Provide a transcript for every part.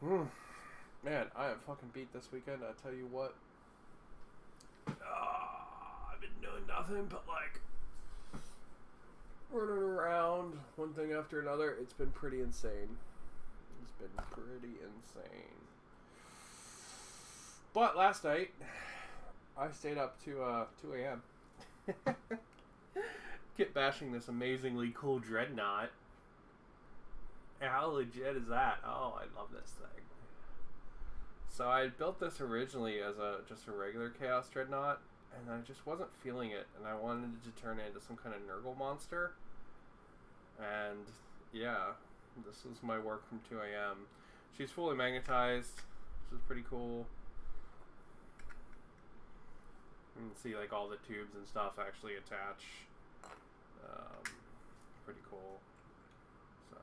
Man, I am fucking beat this weekend. I tell you what. I've been doing nothing but like running around, one thing after another. It's been pretty insane. It's been pretty insane. But last night, I stayed up to 2 a.m. Kit bashing this amazingly cool dreadnought. How legit is that? Oh, I love this thing. So I built this originally as just a regular Chaos Dreadnought, and I just wasn't feeling it, and I wanted it to turn it into some kind of nurgle monster. And yeah, this is my work from 2 a.m. She's fully magnetized, which is pretty cool. You can see like all the tubes and stuff actually attach. Pretty cool. So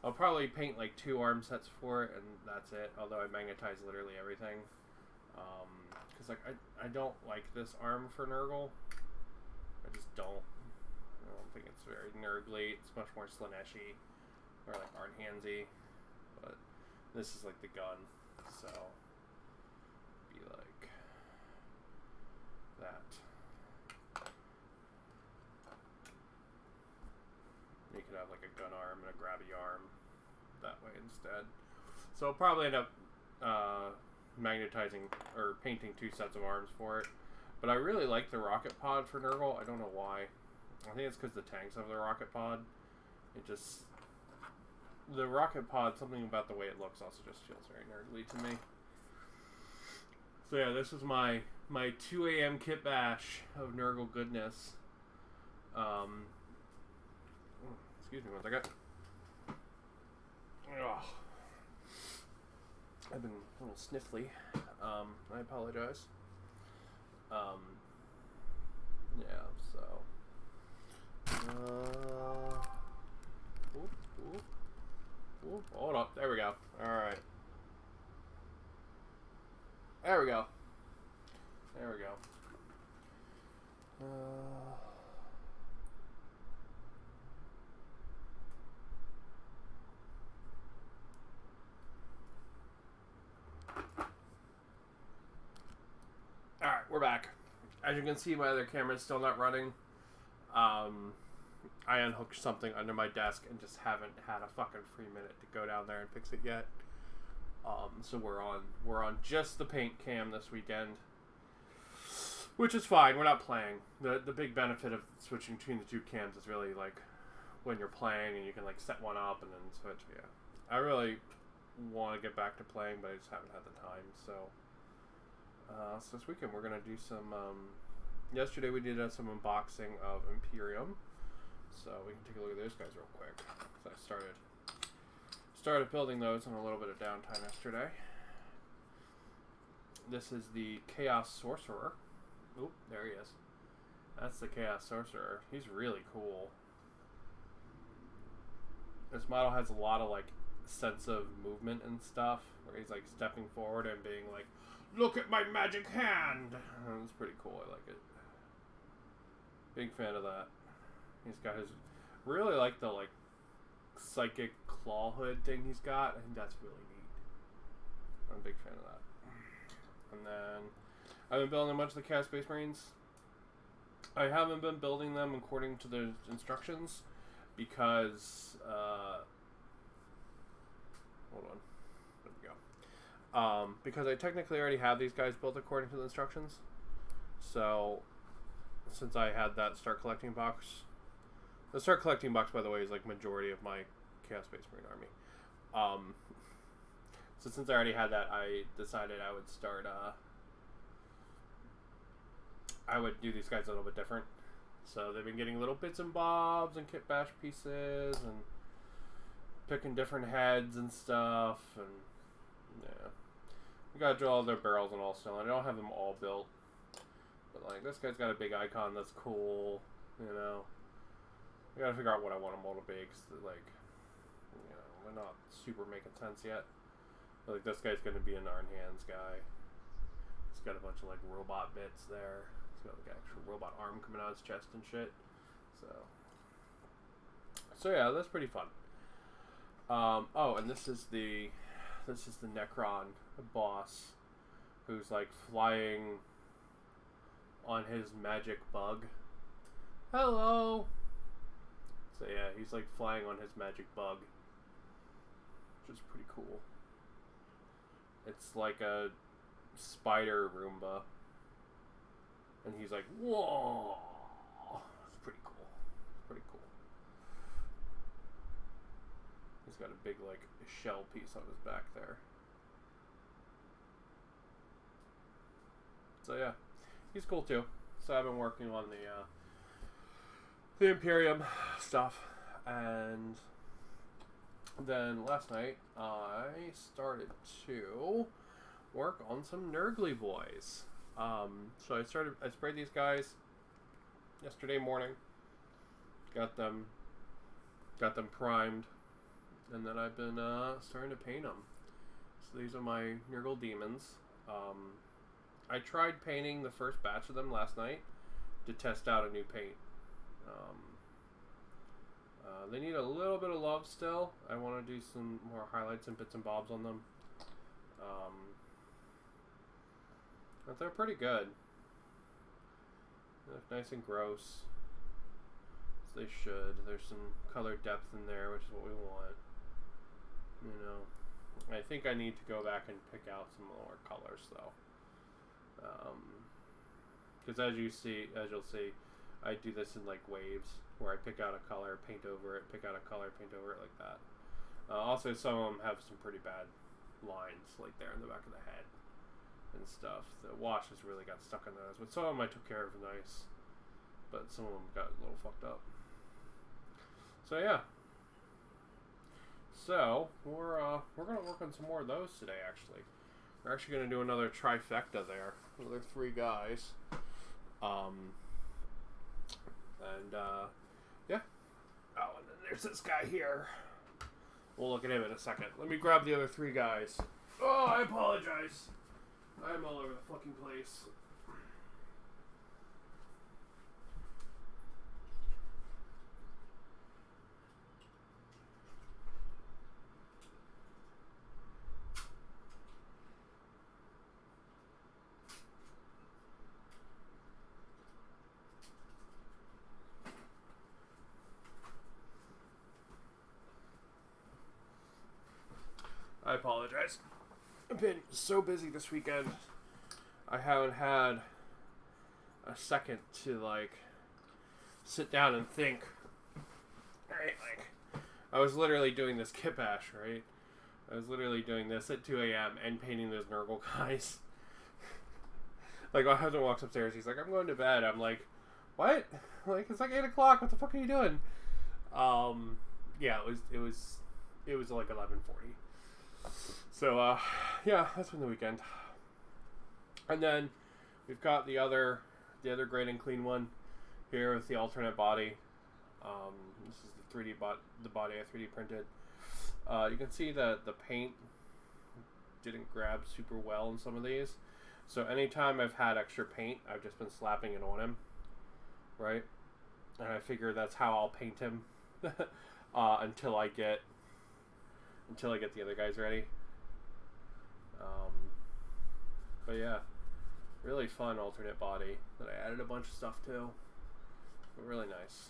I'll probably paint like 2 arm sets for it, and that's it. Although I magnetize literally everything, because like I don't like this arm for Nurgle. I just don't. I don't think it's very Nurgly. It's much more Slaneshi or like Arnhandsy. But this is like the gun, so be like that. You could have like a gun arm and a grabby arm that way instead. So I'll probably end up magnetizing or painting 2 sets of arms for it. But I really like the rocket pod for Nurgle. I don't know why. I think it's because the tanks have the rocket pod. It just... The rocket pod, something about the way it looks also just feels very nerdly to me. So yeah, this is my 2 a.m. kit bash of Nurgle goodness. Excuse me one second. Oh. I've been a little sniffly. I apologize. Yeah, so. Hold up. There we go. Alright. There we go. There we go. Alright, we're back. As you can see, my other camera is still not running. I unhooked something under my desk and just haven't had a fucking free minute to go down there and fix it yet. So we're on just the paint cam this weekend, which is fine. We're not playing. The big benefit of switching between the 2 cams is really like when you're playing and you can like set one up and then switch. Yeah, I really want to get back to playing, but I just haven't had the time. So this weekend we're gonna do some. Yesterday we did some unboxing of Imperium, so we can take a look at those guys real quick. So I started building those on a little bit of downtime yesterday. This is the Chaos Sorcerer. Oop, there he is. That's the Chaos Sorcerer. He's really cool. This model has a lot of like sense of movement and stuff, where he's like stepping forward and being like, "Look at my magic hand!" It's pretty cool. I like it. Big fan of that. He's got his... Really like the like psychic claw hood thing he's got. I think that's really neat. I'm a big fan of that. And then I've been building a bunch of the Chaos Space Marines. I haven't been building them according to the instructions because hold on. There we go. Because I technically already have these guys built according to the instructions. So since I had that start collecting box. The start collecting box, by the way, is like majority of my Chaos Space Marine army. So since I already had that, I decided I would start, I would do these guys a little bit different. So they've been getting little bits and bobs and kit bash pieces and picking different heads and stuff. And yeah, we gotta draw all their barrels and all still. I don't have them all built. But like this guy's got a big icon that's cool, you know. I gotta figure out what I want them all to be, because like, you know, they're not super making sense yet. But, like this guy's gonna be an Arnhands guy. He's got a bunch of like robot bits there. He's got like an actual robot arm coming out of his chest and shit. So yeah, that's pretty fun. Oh, and this is the Necron Boss, who's like flying on his magic bug. Hello. So yeah, he's like flying on his magic bug, which is pretty cool. It's like a spider Roomba, and he's like, whoa. It's pretty cool. Pretty cool. He's got a big like shell piece on his back there. So yeah, he's cool too. So I've been working on the Imperium stuff, and then last night I started to work on some nurgly boys. So I sprayed these guys yesterday morning. Got them primed, and then I've been starting to paint them. So these are my nurgle demons. I tried painting the first batch of them last night to test out a new paint. They need a little bit of love still. I want to do some more highlights and bits and bobs on them. But they're pretty good. They look nice and gross. As they should. There's some color depth in there, which is what we want. You know, I think I need to go back and pick out some more colors though. Because as you'll see, I do this in like waves, where I pick out a color, paint over it, pick out a color, paint over it, like that. Also, some of them have some pretty bad lines, like there in the back of the head and stuff. The wash has really got stuck on those, but some of them I took care of nice, but some of them got a little fucked up. So yeah. So we're gonna work on some more of those today. Actually, we're actually gonna do another trifecta there. Another 3 guys. Yeah. Oh, and then there's this guy here. We'll look at him in a second. Let me grab the other 3 guys. Oh, I apologize. I'm all over the fucking place. I apologize. I've been so busy this weekend. I haven't had a second to like sit down and think. Right, like I was literally doing this kit bash, right? I was literally doing this at 2 a.m. and painting those nurgle guys. Like my husband walks upstairs, he's like, "I'm going to bed." I'm like, "What?" Like it's like 8 o'clock. What the fuck are you doing? Yeah, it was like 11:40. So, yeah, that's been the weekend. And then we've got the other great and clean one here with the alternate body. This is the 3D the body I 3D printed. You can see that the paint didn't grab super well in some of these. So anytime I've had extra paint, I've just been slapping it on him, right? And I figure that's how I'll paint him until I get the other guys ready. But yeah, really fun alternate body that I added a bunch of stuff to. But really nice.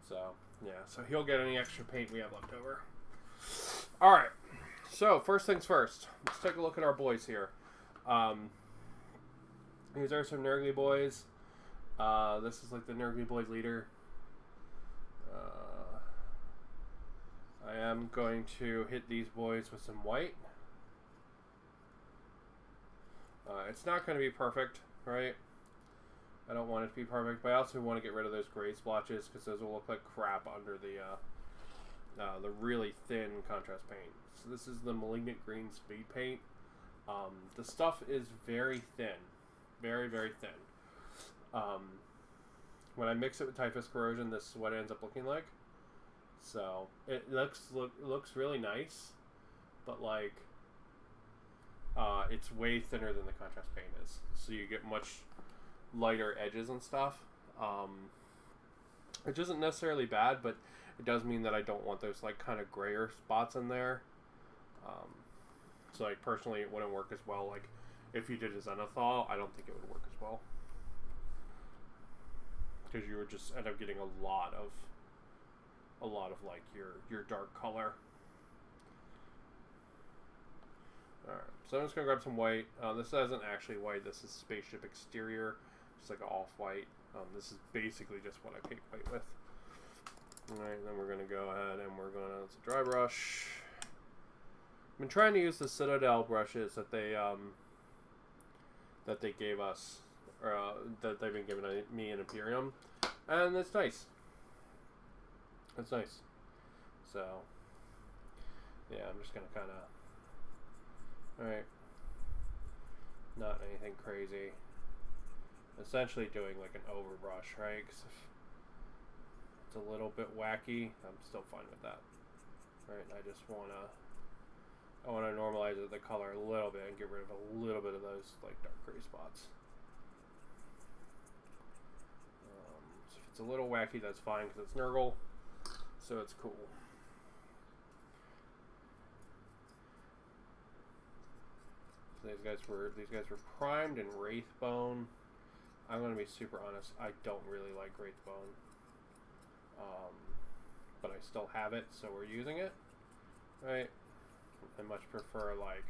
So yeah, so he'll get any extra paint we have left over. Alright, so first things first, let's take a look at our boys here. These are some nurgly boys. This is like the nurgly boys leader. I am going to hit these boys with some white. It's not going to be perfect, right? I don't want it to be perfect, but I also want to get rid of those gray splotches because those will look like crap under the really thin contrast paint. So this is the Malignant green speed paint. The stuff is very thin, very, very thin. When I mix it with Typhus Corrosion, this is what it ends up looking like. So it looks really nice, but like it's way thinner than the contrast paint is. So you get much lighter edges and stuff, which isn't necessarily bad, but It does mean that I don't want those like kind of grayer spots in there. So like personally, it wouldn't work as well. Like if you did a zenithal, I don't think it would work as well, because you would just end up getting a lot of like your dark color. Alright, so I'm just going to grab some white. This isn't actually white, this is spaceship exterior. Just like an off-white. This is basically just what I paint white with. Alright, then we're going to go ahead and we're going to, it's a dry brush. I've been trying to use the Citadel brushes that they gave us, or that they've been giving me in Imperium. And it's nice. It's nice. So, yeah, I'm just going to kind of... Alright. Not anything crazy. Essentially doing like an overbrush, right? Because if it's a little bit wacky, I'm still fine with that. Right, I just want to normalize the color a little bit and get rid of a little bit of those like dark gray spots. So if it's a little wacky, that's fine because it's nurgle, so it's cool. These guys were primed in Wraithbone. I'm gonna be super honest. I don't really like Wraithbone, but I still have it, so we're using it, right? I much prefer like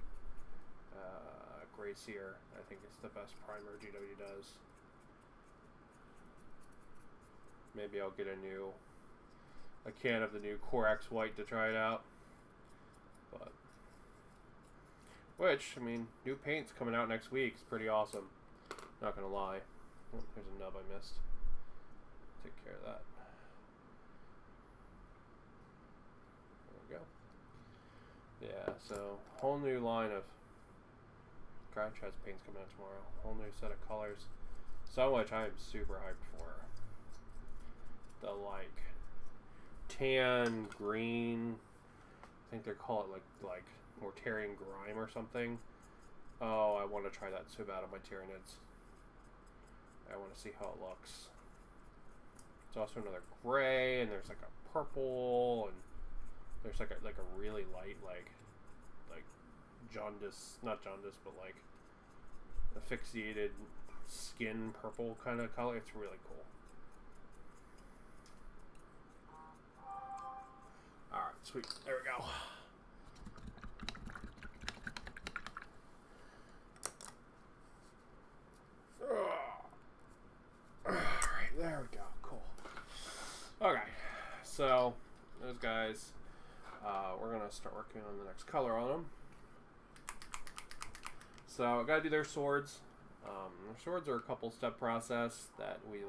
Grey Seer. I think it's the best primer GW does. Maybe I'll get a can of the new Corax White to try it out, but. Which, I mean, new paint's coming out next week. It's pretty awesome. Not gonna lie. Oh, there's a nub I missed. Take care of that. There we go. Yeah, so whole new line of Crouch has paints coming out tomorrow. Whole new set of colors. So much I am super hyped for. The like tan, green. I think they call it like Mortarian Grime or something. Oh, I want to try that so bad on my Tyranids. I want to see how it looks. There's also another gray, and there's like a purple, and there's like a really light like jaundice, not jaundice, but like asphyxiated skin purple kind of color. It's really cool. All right, sweet. There we go. Alright, there we go. Cool. Okay, so those guys, we're going to start working on the next color on them. So I got to do their swords. Their swords are a couple step process that we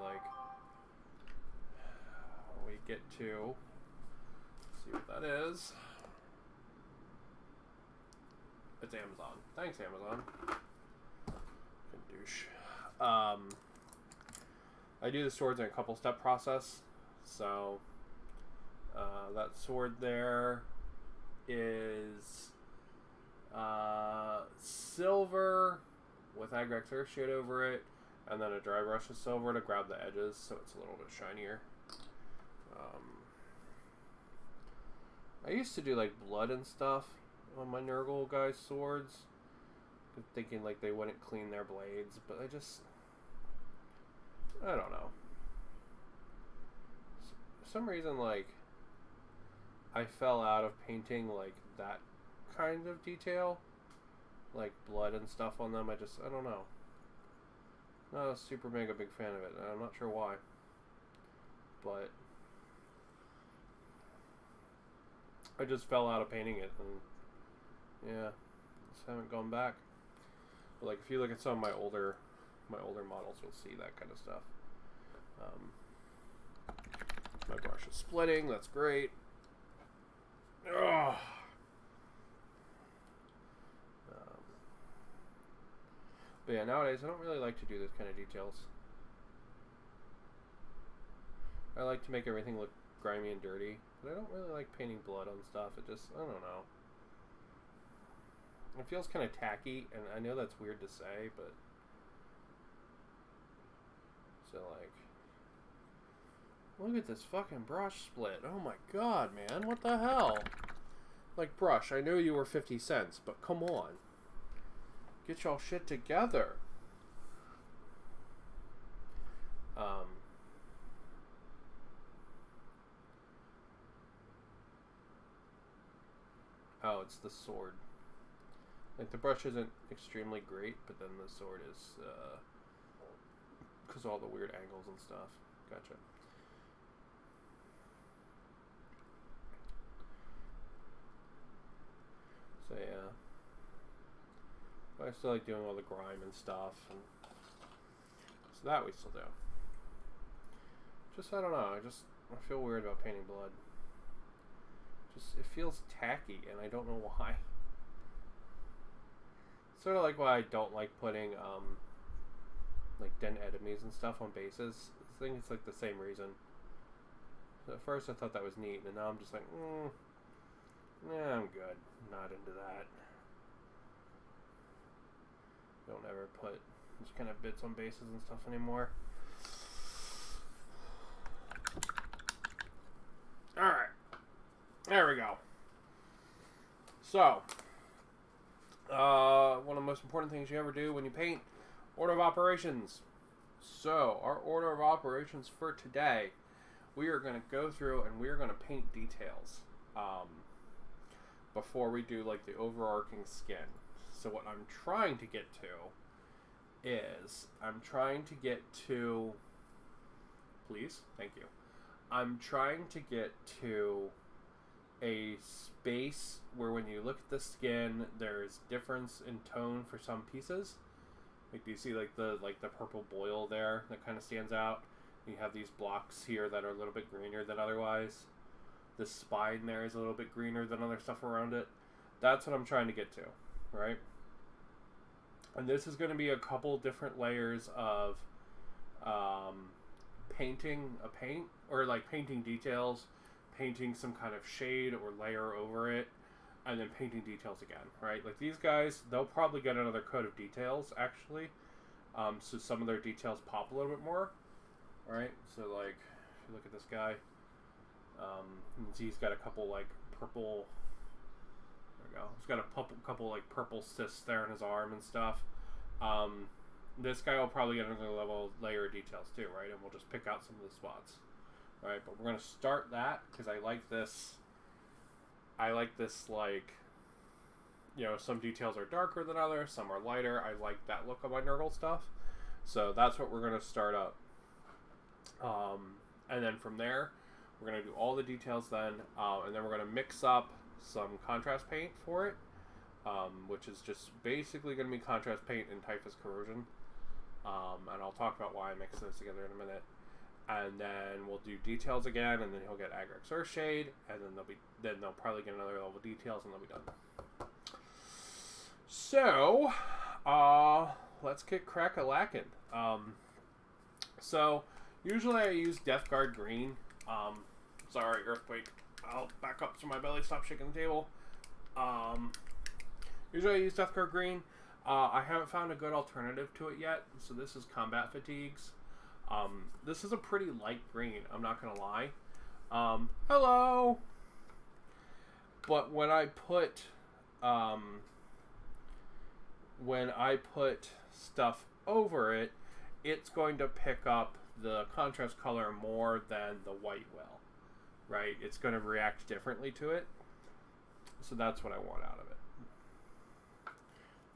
get to. Let's see what that is. It's Amazon. Thanks, Amazon. Good douche. I do the swords in a couple step process. So that sword there is silver with Agrax Earthshade over it, and then a dry brush of silver to grab the edges so it's a little bit shinier. I used to do like blood and stuff on my Nurgle guys' swords, thinking like they wouldn't clean their blades, but I don't know. For some reason, like, I fell out of painting like that kind of detail, like blood and stuff on them. I don't know. Not a super mega big fan of it, and I'm not sure why. But I just fell out of painting it, and yeah, just haven't gone back. But like, if you look at some of my older models, you'll see that kind of stuff. My brush is splitting. That's great. Ugh. But yeah, nowadays I don't really like to do those kind of details. I like to make everything look grimy and dirty, but I don't really like painting blood on stuff. It just, I don't know. It feels kind of tacky, and I know that's weird to say, but so like, Look at this fucking brush split. Oh my god, man. What the hell? Like, brush, I know you were 50 cents, but come on. Get y'all shit together. Oh, it's the sword. Like, the brush isn't extremely great, but then the sword is, because all the weird angles and stuff. Gotcha. So, yeah. But I still like doing all the grime and stuff, and so that we still do. Just, I don't know, I feel weird about painting blood. It feels tacky, and I don't know why. Sort of like why I don't like putting, like, den enemies and stuff on bases. I think it's, like, the same reason. So at first I thought that was neat, and now I'm just like, yeah, I'm good. Not into that. Don't ever put those kind of bits on bases and stuff anymore. Alright. There we go. So, one of the most important things you ever do when you paint, order of operations. So, our order of operations for today, we are going to go through and we are going to paint details before we do like the overarching skin. So what I'm trying to get to is, please, thank you. I'm trying to get to a space where when you look at the skin, there's difference in tone for some pieces. Like, do you see like the purple boil there that kind of stands out? You have these blocks here that are a little bit greener than otherwise. The spine there is a little bit greener than other stuff around it. That's what I'm trying to get to, right? And this is going to be a couple different layers of painting a paint, or like painting details, painting some kind of shade or layer over it, and then painting details again, right? Like these guys, they'll probably get another coat of details, actually. So some of their details pop a little bit more, right? So like, if you look at this guy, you can see he's got a couple like purple, there we go. He's got a couple like purple cysts there in his arm and stuff. This guy will probably get another layer of details too, right? And we'll just pick out some of the spots. Alright, but we're going to start that because I like this, like, you know, some details are darker than others, some are lighter. I like that look of my nurgle stuff. So that's what we're going to start up. And then from there, we're going to do all the details then, and then we're going to mix up some contrast paint for it, which is just basically going to be contrast paint and typhus corrosion. And I'll talk about why I mix this together in a minute. And then we'll do details again, and then he'll get Agrex Earthshade, and then they'll probably get another level of details, and they'll be done. So, let's get crack-a-lackin'. So, usually I use Death Guard Green. Sorry, earthquake. I'll back up so my belly stops shaking the table. Usually I use Death Guard Green. I haven't found a good alternative to it yet, so this is Combat Fatigues. This is a pretty light green, I'm not gonna lie. Hello! But when I put stuff over it, it's going to pick up the contrast color more than the white will, right? It's going to react differently to it. So that's what I want out of it.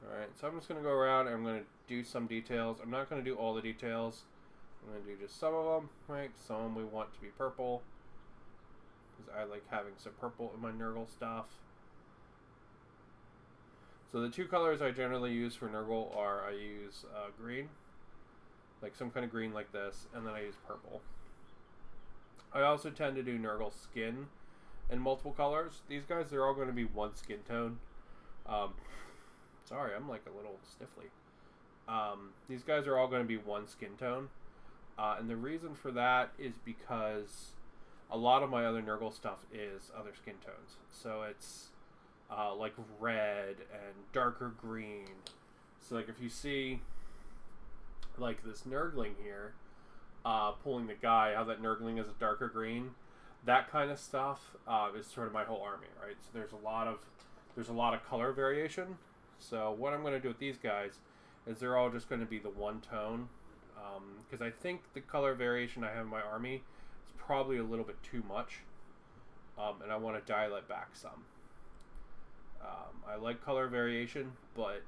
Alright, so I'm just going to go around and I'm going to do some details. I'm not going to do all the details. I'm going to do just some of them, right? Some of them we want to be purple, because I like having some purple in my nurgle stuff. So the two colors I generally use for nurgle are, I use green, like some kind of green like this, and then I use purple. I also tend to do nurgle skin in multiple colors. These guys, they're all going to be one skin tone. Sorry, I'm like a little sniffly. These guys are all going to be one skin tone. And the reason for that is because a lot of my other nurgle stuff is other skin tones. So it's like red and darker green. So like if you see like this nurgling here, pulling the guy, how that nurgling is a darker green. That kind of stuff is sort of my whole army, right? So there's a lot of color variation. So what I'm going to do with these guys is they're all just going to be the one tone, because I think the color variation I have in my army is probably a little bit too much, and I want to dial it back some. I like color variation, but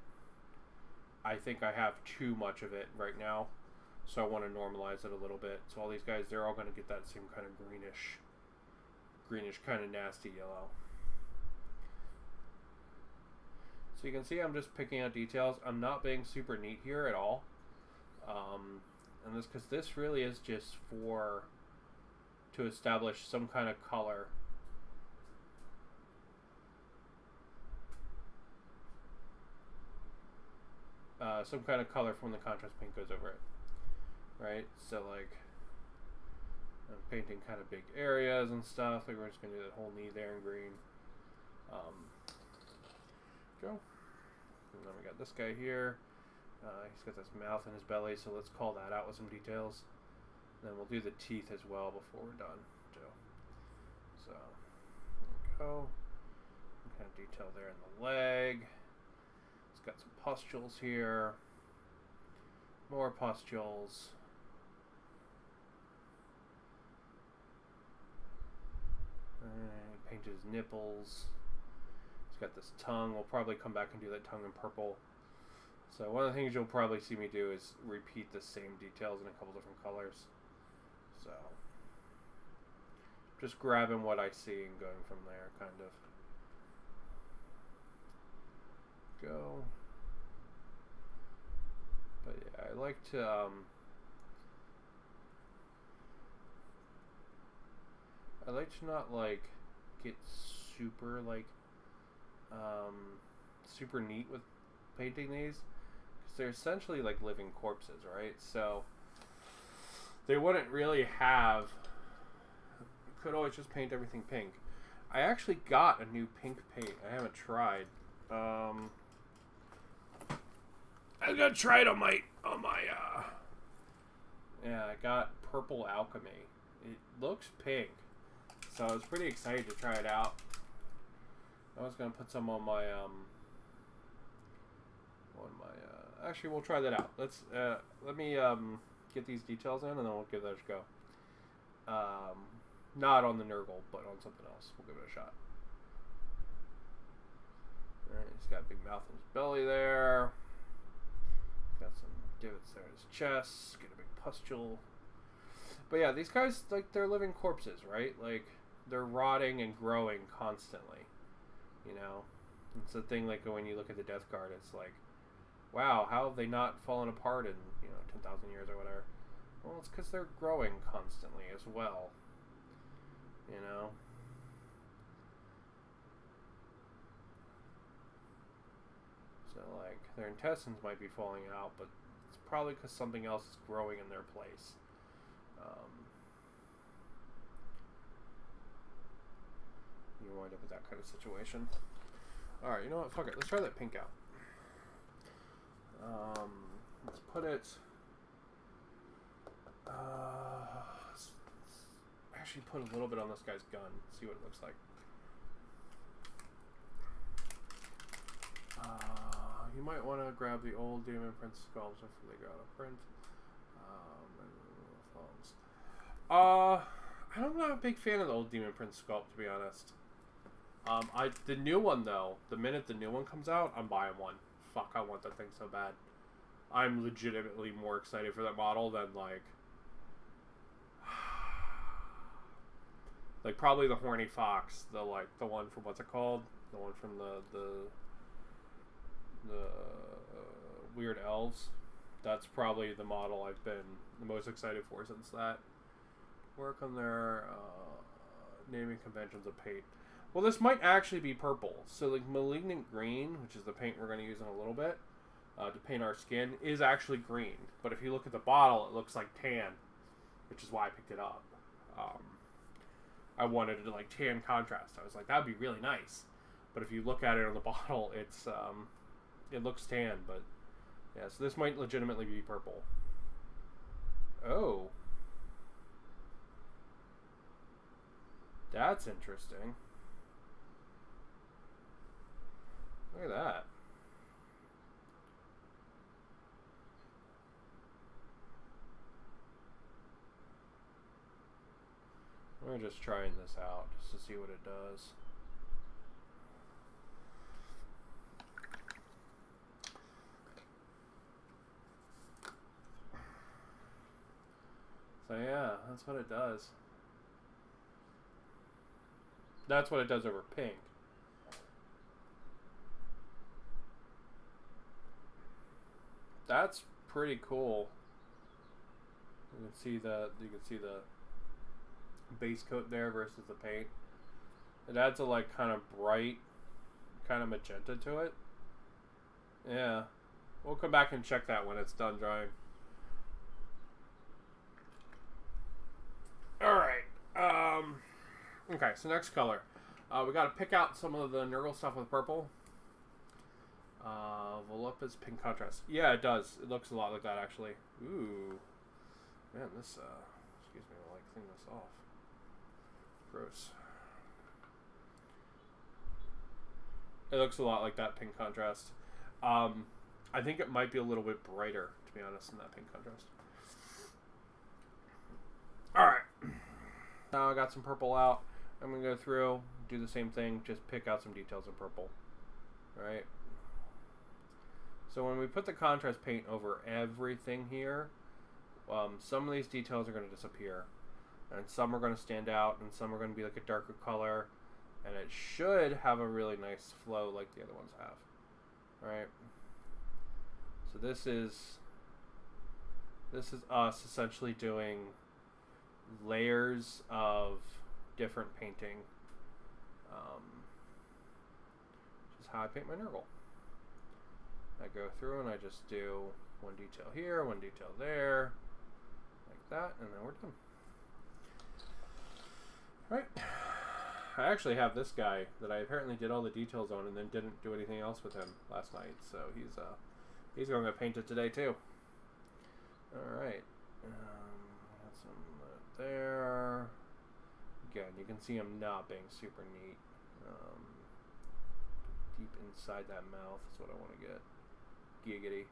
I think I have too much of it right now, so I want to normalize it a little bit. So all these guys, they're all going to get that same kind of greenish kind of nasty yellow. So you can see I'm just picking out details. I'm not being super neat here at all. And this, because this really is just to establish some kind of color. Some kind of color from the contrast paint goes over it. Right? So like, I'm painting kind of big areas and stuff. Like we're just going to do that whole knee there in green. Go. And then we got this guy here. He's got this mouth in his belly, so let's call that out with some details. And then we'll do the teeth as well before we're done, too. So, there we go. Kind of detail there in the leg. It's got some pustules here. More pustules. Painted his nipples. He's got this tongue. We'll probably come back and do that tongue in purple. So one of the things you'll probably see me do is repeat the same details in a couple different colors. So just grabbing what I see and going from there, kind of. Go. But yeah, I like to not like get super like super neat with painting these, because they're essentially like living corpses, right? So they wouldn't really have, could always just paint everything pink. I actually got a new pink paint. I haven't tried. I'm gonna try it on my yeah, I got Purple Alchemy. It looks pink, so I was pretty excited to try it out. I was gonna put some on my actually we'll try that out. Let me get these details in and then we'll give that a go. Not on the nurgle, but on something else. We'll give it a shot. Alright, he's got a big mouth in his belly there. Got some divots there in his chest. Get a big pustule. But yeah, these guys, like, they're living corpses, right? Like, they're rotting and growing constantly. You know? It's the thing, like, when you look at the Death Guard, it's like, wow, how have they not fallen apart in, 10,000 years or whatever? Well, it's because they're growing constantly as well. You know? So, like, their intestines might be falling out, but it's probably because something else is growing in their place. You wind up with that kind of situation. Alright, you know what? Fuck it. Let's try that pink out. Let's put it... let's actually put a little bit on this guy's gun. See what it looks like. You might want to grab the old Demon Prince sculpts if they got a print. I'm not a big fan of the old Demon Prince sculpt, to be honest. The new one though, the minute the new one comes out, I'm buying one. Fuck, I want that thing so bad. I'm legitimately more excited for that model than like probably the Horny Fox, the one from what's it called? The one from the Weird Elves. That's probably the model I've been the most excited for since that. Work on their naming conventions of paint. Well, this might actually be purple. So, like, Malignant Green, which is the paint we're going to use in a little bit to paint our skin, is actually green. But if you look at the bottle, it looks like tan, which is why I picked it up. I wanted to, like, tan contrast. I was like, that would be really nice. But if you look at it on the bottle, it's it looks tan. But yeah, so this might legitimately be purple. Oh, That's interesting. Look at that. We're just trying this out just to see what it does. So yeah, that's what it does. That's what it does over pink. That's pretty cool. You can see the base coat there versus the paint. It adds a like kind of bright kind of magenta to it. Yeah. We'll come back and check that when it's done drying. Alright. Okay, so next color. We got to pick out some of the nurgle stuff with purple. Volupta's pink contrast. Yeah, it does. It looks a lot like that, actually. Ooh. Man, this, excuse me, I'll, like, clean this off. Gross. It looks a lot like that pink contrast. I think it might be a little bit brighter, to be honest, than that pink contrast. Alright. Now I got some purple out. I'm going to go through, do the same thing, just pick out some details in purple. Alright. So when we put the contrast paint over everything here, some of these details are going to disappear. And some are going to stand out, and some are going to be like a darker color. And it should have a really nice flow like the other ones have. Alright. So this is us essentially doing layers of different painting. Which is how I paint my nurgle. I go through and I just do one detail here, one detail there, like that, and then we're done. Alright. I actually have this guy that I apparently did all the details on and then didn't do anything else with him last night, so he's going to paint it today too. Alright. Got some there. Again, you can see him not being super neat. Deep inside that mouth is what I want to get. Giggity.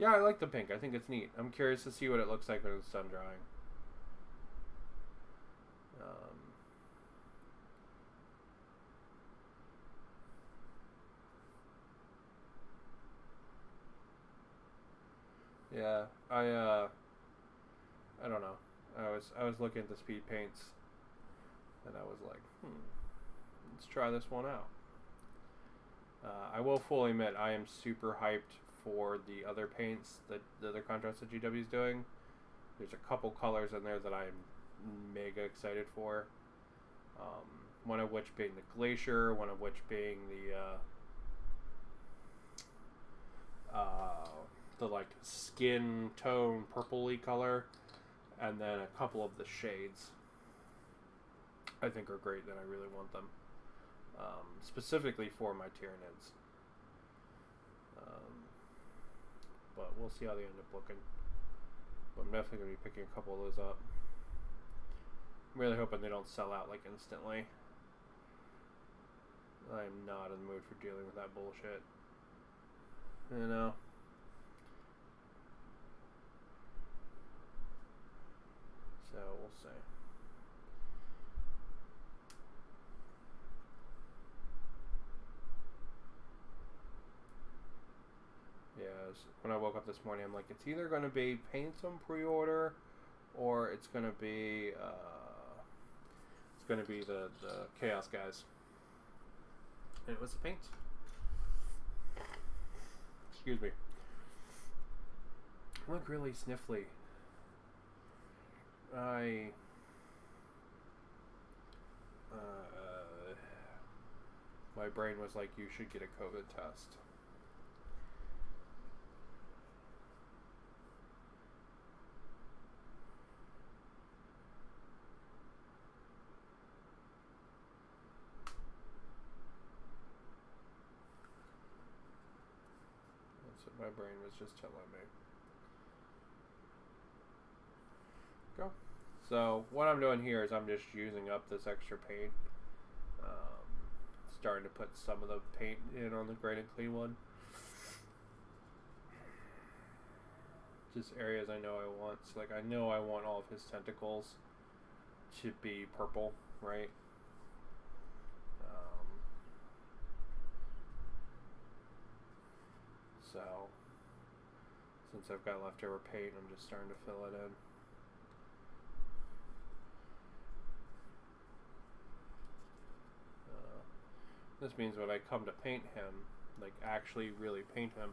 Yeah, I like the pink. I think it's neat. I'm curious to see what it looks like when it's done drying. Yeah, I don't know. I was looking at the speed paints, and I was like, let's try this one out. I will fully admit I am super hyped for the other paints, the other contrast that GW is doing. There's a couple colors in there that I'm mega excited for. One of which being the Glacier, one of which being the like skin tone purpley color, and then a couple of the shades I think are great, and I really want them, specifically for my Tyranids. But we'll see how they end up looking. But I'm definitely going to be picking a couple of those up. I'm really hoping they don't sell out like instantly. I'm not in the mood for dealing with that bullshit. You know? So we'll see. Yeah, when I woke up this morning, I'm like, it's either going to be paints on pre-order, or it's going to be the Chaos guys. And it was the paints. Excuse me. I look really sniffly. My brain was like, you should get a COVID test. That's what my brain was just telling me. Go. So what I'm doing here is I'm just using up this extra paint. Starting to put some of the paint in on the Great and Clean one. Just areas I know I want. So like I know I want all of his tentacles to be purple, right? So since I've got leftover paint, I'm just starting to fill it in. This means when I come to paint him, like actually really paint him,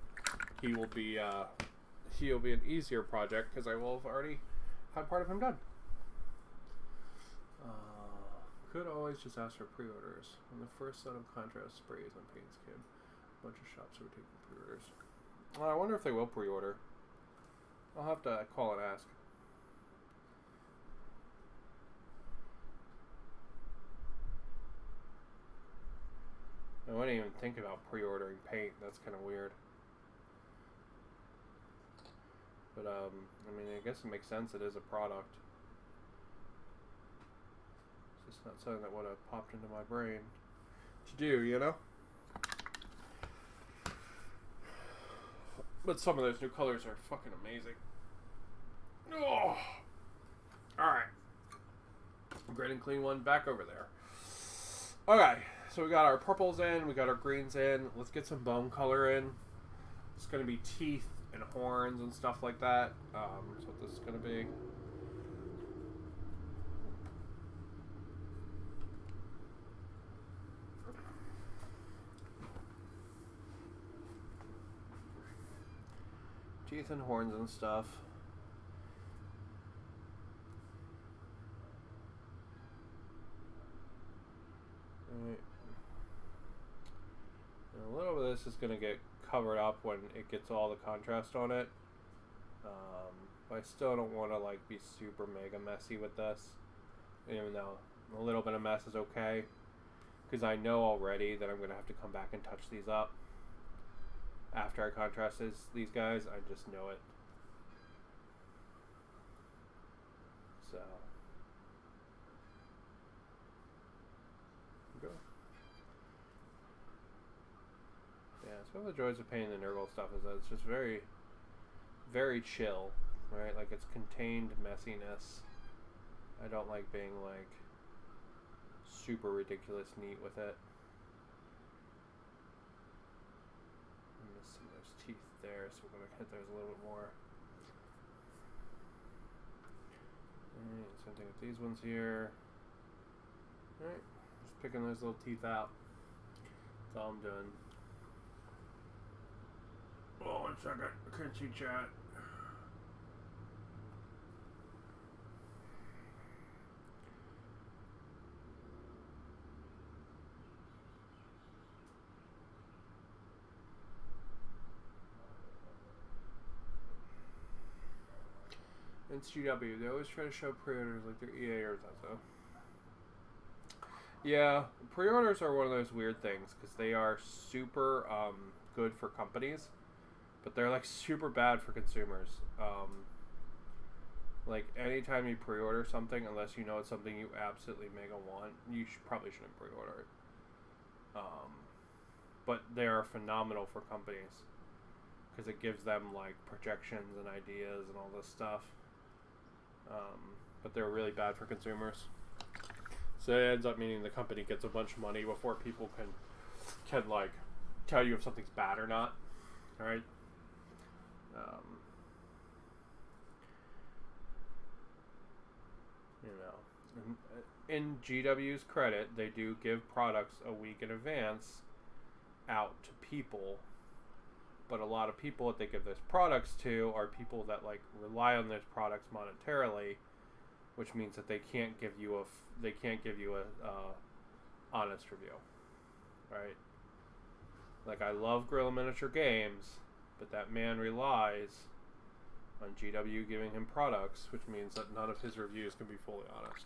he'll be an easier project because I will have already had part of him done. Could always just ask for pre-orders. On the first set of contrast sprays on paint skin, a bunch of shops were taking pre-orders. I wonder if they will pre-order. I'll have to call and ask. I wouldn't even think about pre-ordering paint. That's kind of weird. But, I mean, I guess it makes sense. It is a product. It's just not something that would have popped into my brain to do, you know? But some of those new colors are fucking amazing. Oh! Alright. Great and Clean one back over there. Okay. So we got our purples in, we got our greens in. Let's get some bone color in. It's going to be teeth and horns and stuff like that. That's what this is going to be. Teeth and horns and stuff. Alright. And a little bit of this is going to get covered up when it gets all the contrast on it. But I still don't want to like be super mega messy with this. Even though a little bit of mess is okay. Because I know already that I'm going to have to come back and touch these up. After I contrast these guys, I just know it. So. Go. Yeah, so one of the joys of painting the nurgle stuff is that it's just very, very chill, right? Like it's contained messiness. I don't like being like super ridiculous neat with it. I'm missing those teeth there, so we're gonna hit those a little bit more. Alright, same thing with these ones here. Alright, just picking those little teeth out. That's all I'm doing. Oh, 1 second. I can't see chat. It's GW. They always try to show pre-orders like they're EA or so. Yeah, pre-orders are one of those weird things because they are super good for companies, but they're like super bad for consumers. Like anytime you pre-order something, unless you know it's something you absolutely mega want, you probably shouldn't pre-order it. But they are phenomenal for companies because it gives them like projections and ideas and all this stuff. But they're really bad for consumers. So it ends up meaning the company gets a bunch of money before people can like tell you if something's bad or not. All right. You know, in GW's credit, they do give products a week in advance out to people. But a lot of people that they give those products to are people that like rely on those products monetarily, which means that they can't give you a honest review, right? Like I love Guerrilla Miniature Games, but that man relies on GW giving him products, which means that none of his reviews can be fully honest.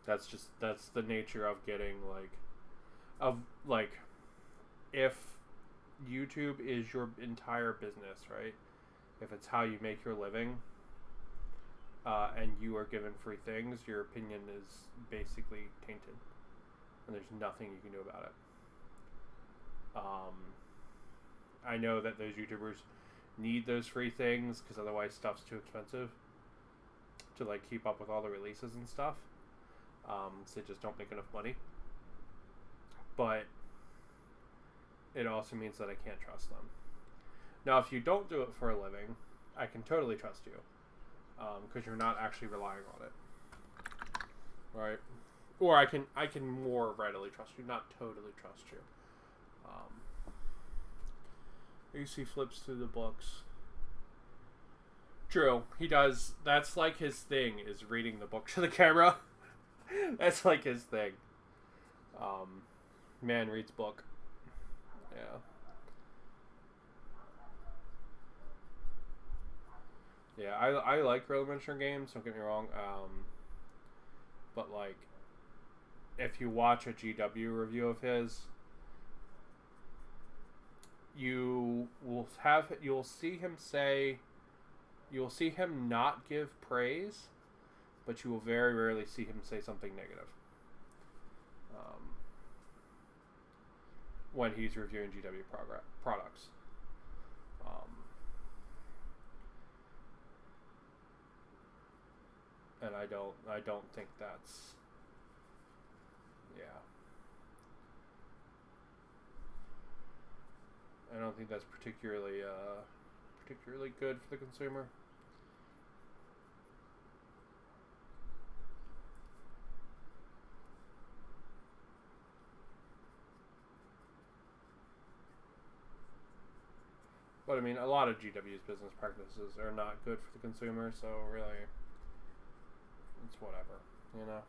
That's the nature of getting like. of like, if YouTube is your entire business, right? If it's how you make your living, and you are given free things, your opinion is basically tainted, and there's nothing you can do about it. I know that those YouTubers need those free things because otherwise stuff's too expensive to like keep up with all the releases and stuff. So they just don't make enough money. But it also means that I can't trust them. Now, if you don't do it for a living, I can totally trust you, because you're not actually relying on it, right? Or I can more readily trust you, not totally trust you. AC flips through the books. True, he does. That's like his thing, is reading the book to the camera. That's like his thing. Man reads book. Yeah. Yeah, I like real adventure games, don't get me wrong. But like, if you watch a GW review of his, you'll see him not give praise, but you will very rarely see him say something negative when he's reviewing GW products. And I don't think that's, yeah. I don't think that's particularly good for the consumer. But I mean, a lot of GW's business practices are not good for the consumer, so really, it's whatever, you know?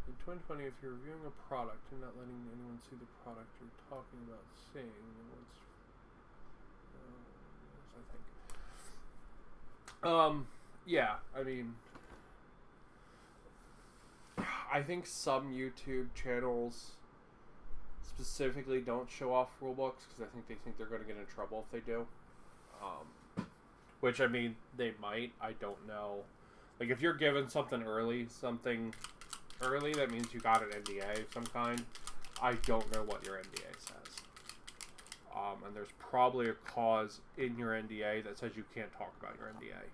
In 2020, if you're reviewing a product and not letting anyone see the product you're talking about seeing, I think. Yeah, I mean, I think some YouTube channels specifically don't show off rulebooks because I think they think they're going to get in trouble if they do. Which, I mean, they might. I don't know. Like, if you're given something early, that means you got an NDA of some kind. I don't know what your NDA says. And there's probably a clause in your NDA that says you can't talk about your NDA.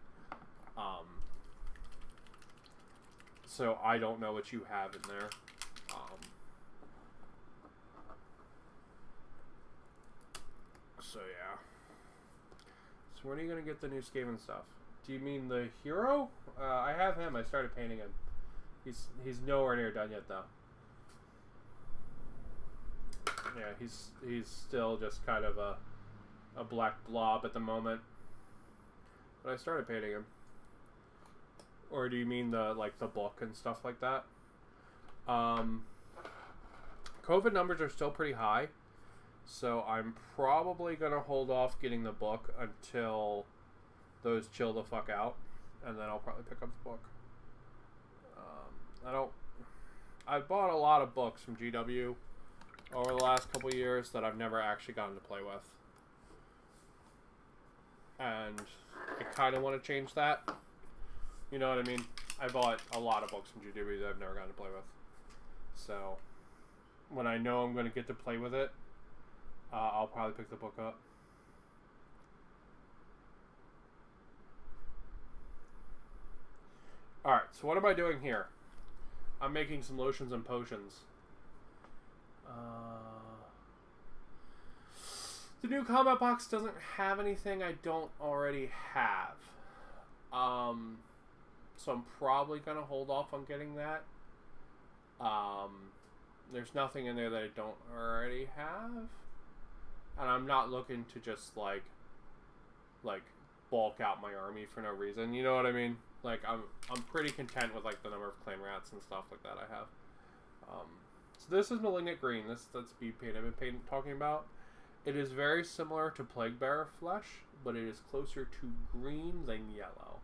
So I don't know what you have in there. So yeah. So when are you going to get the new Skaven stuff? Do you mean the hero? I have him. I started painting him. He's nowhere near done yet, though. Yeah, he's still just kind of a black blob at the moment. But I started painting him. Or do you mean the book and stuff like that? COVID numbers are still pretty high, so I'm probably gonna hold off getting the book until those chill the fuck out, and then I'll probably pick up the book. I bought a lot of books from GW over the last couple years that I've never actually gotten to play with. And I kind of want to change that. You know what I mean? I bought a lot of books from GW that I've never gotten to play with. So, when I know I'm going to get to play with it, I'll probably pick the book up. Alright, so what am I doing here? I'm making some lotions and potions. The new combat box doesn't have anything I don't already have. So I'm probably going to hold off on getting that. There's nothing in there that I don't already have. And I'm not looking to just, like bulk out my army for no reason. You know what I mean? Like, I'm pretty content with, like, the number of clan rats and stuff like that I have. So this is Malignant Green. That's speed paint I've been talking about. It is very similar to Plaguebearer Flesh, but it is closer to green than yellow.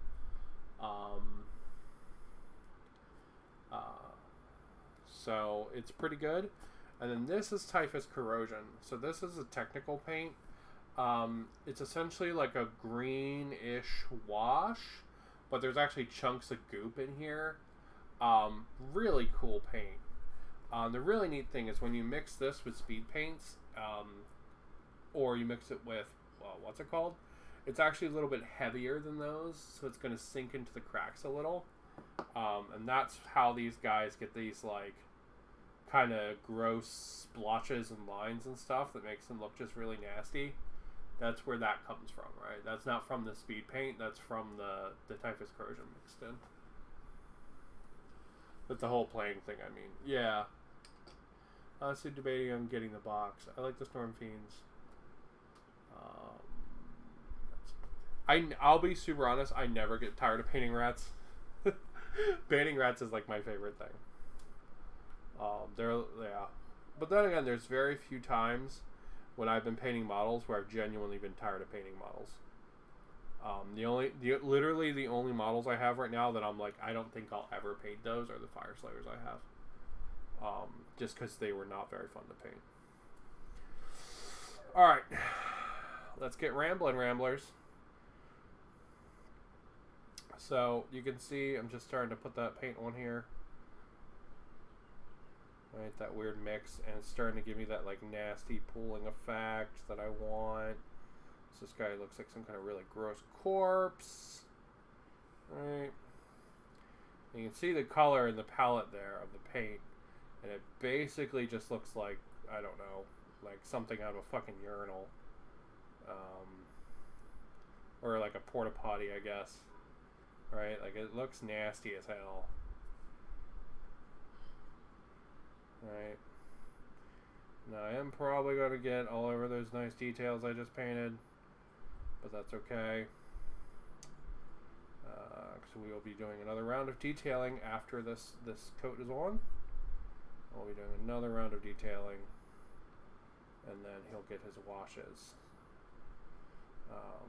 So it's pretty good. And then this is Typhus Corrosion. So this is a technical paint. It's essentially like a greenish wash, but there's actually chunks of goop in here. Really cool paint. The really neat thing is when you mix this with speed paints, or you mix it with, well, what's it called? It's actually a little bit heavier than those, so it's going to sink into the cracks a little. And that's how these guys get these, like, kind of gross splotches and lines and stuff that makes them look just really nasty. That's where that comes from, right? That's not from the speed paint, that's from the Typhus Corrosion mixed in. But the whole playing thing, I mean. Yeah. Honestly debating on getting the box. I like the Storm Fiends. I'll be super honest, I never get tired of painting rats. Painting rats is like my favorite thing. Yeah. But then again, there's very few times when I've been painting models where I've genuinely been tired of painting models. Literally the only models I have right now that I'm like, I don't think I'll ever paint those are the Fire Slayers I have. Just because they were not very fun to paint. Alright. Let's get rambling, Ramblers. So, you can see I'm just starting to put that paint on here. Right, that weird mix, and it's starting to give me that like nasty pooling effect that I want. So this guy looks like some kind of really gross corpse. Right. And you can see the color in the palette there of the paint, and it basically just looks like, I don't know, like something out of a fucking urinal. Or like a porta potty, I guess. Right? Like it looks nasty as hell. Right. Now I am probably going to get all over those nice details I just painted, but that's okay. So we will be doing another round of detailing after this coat is on. We'll be doing another round of detailing, and then he'll get his washes.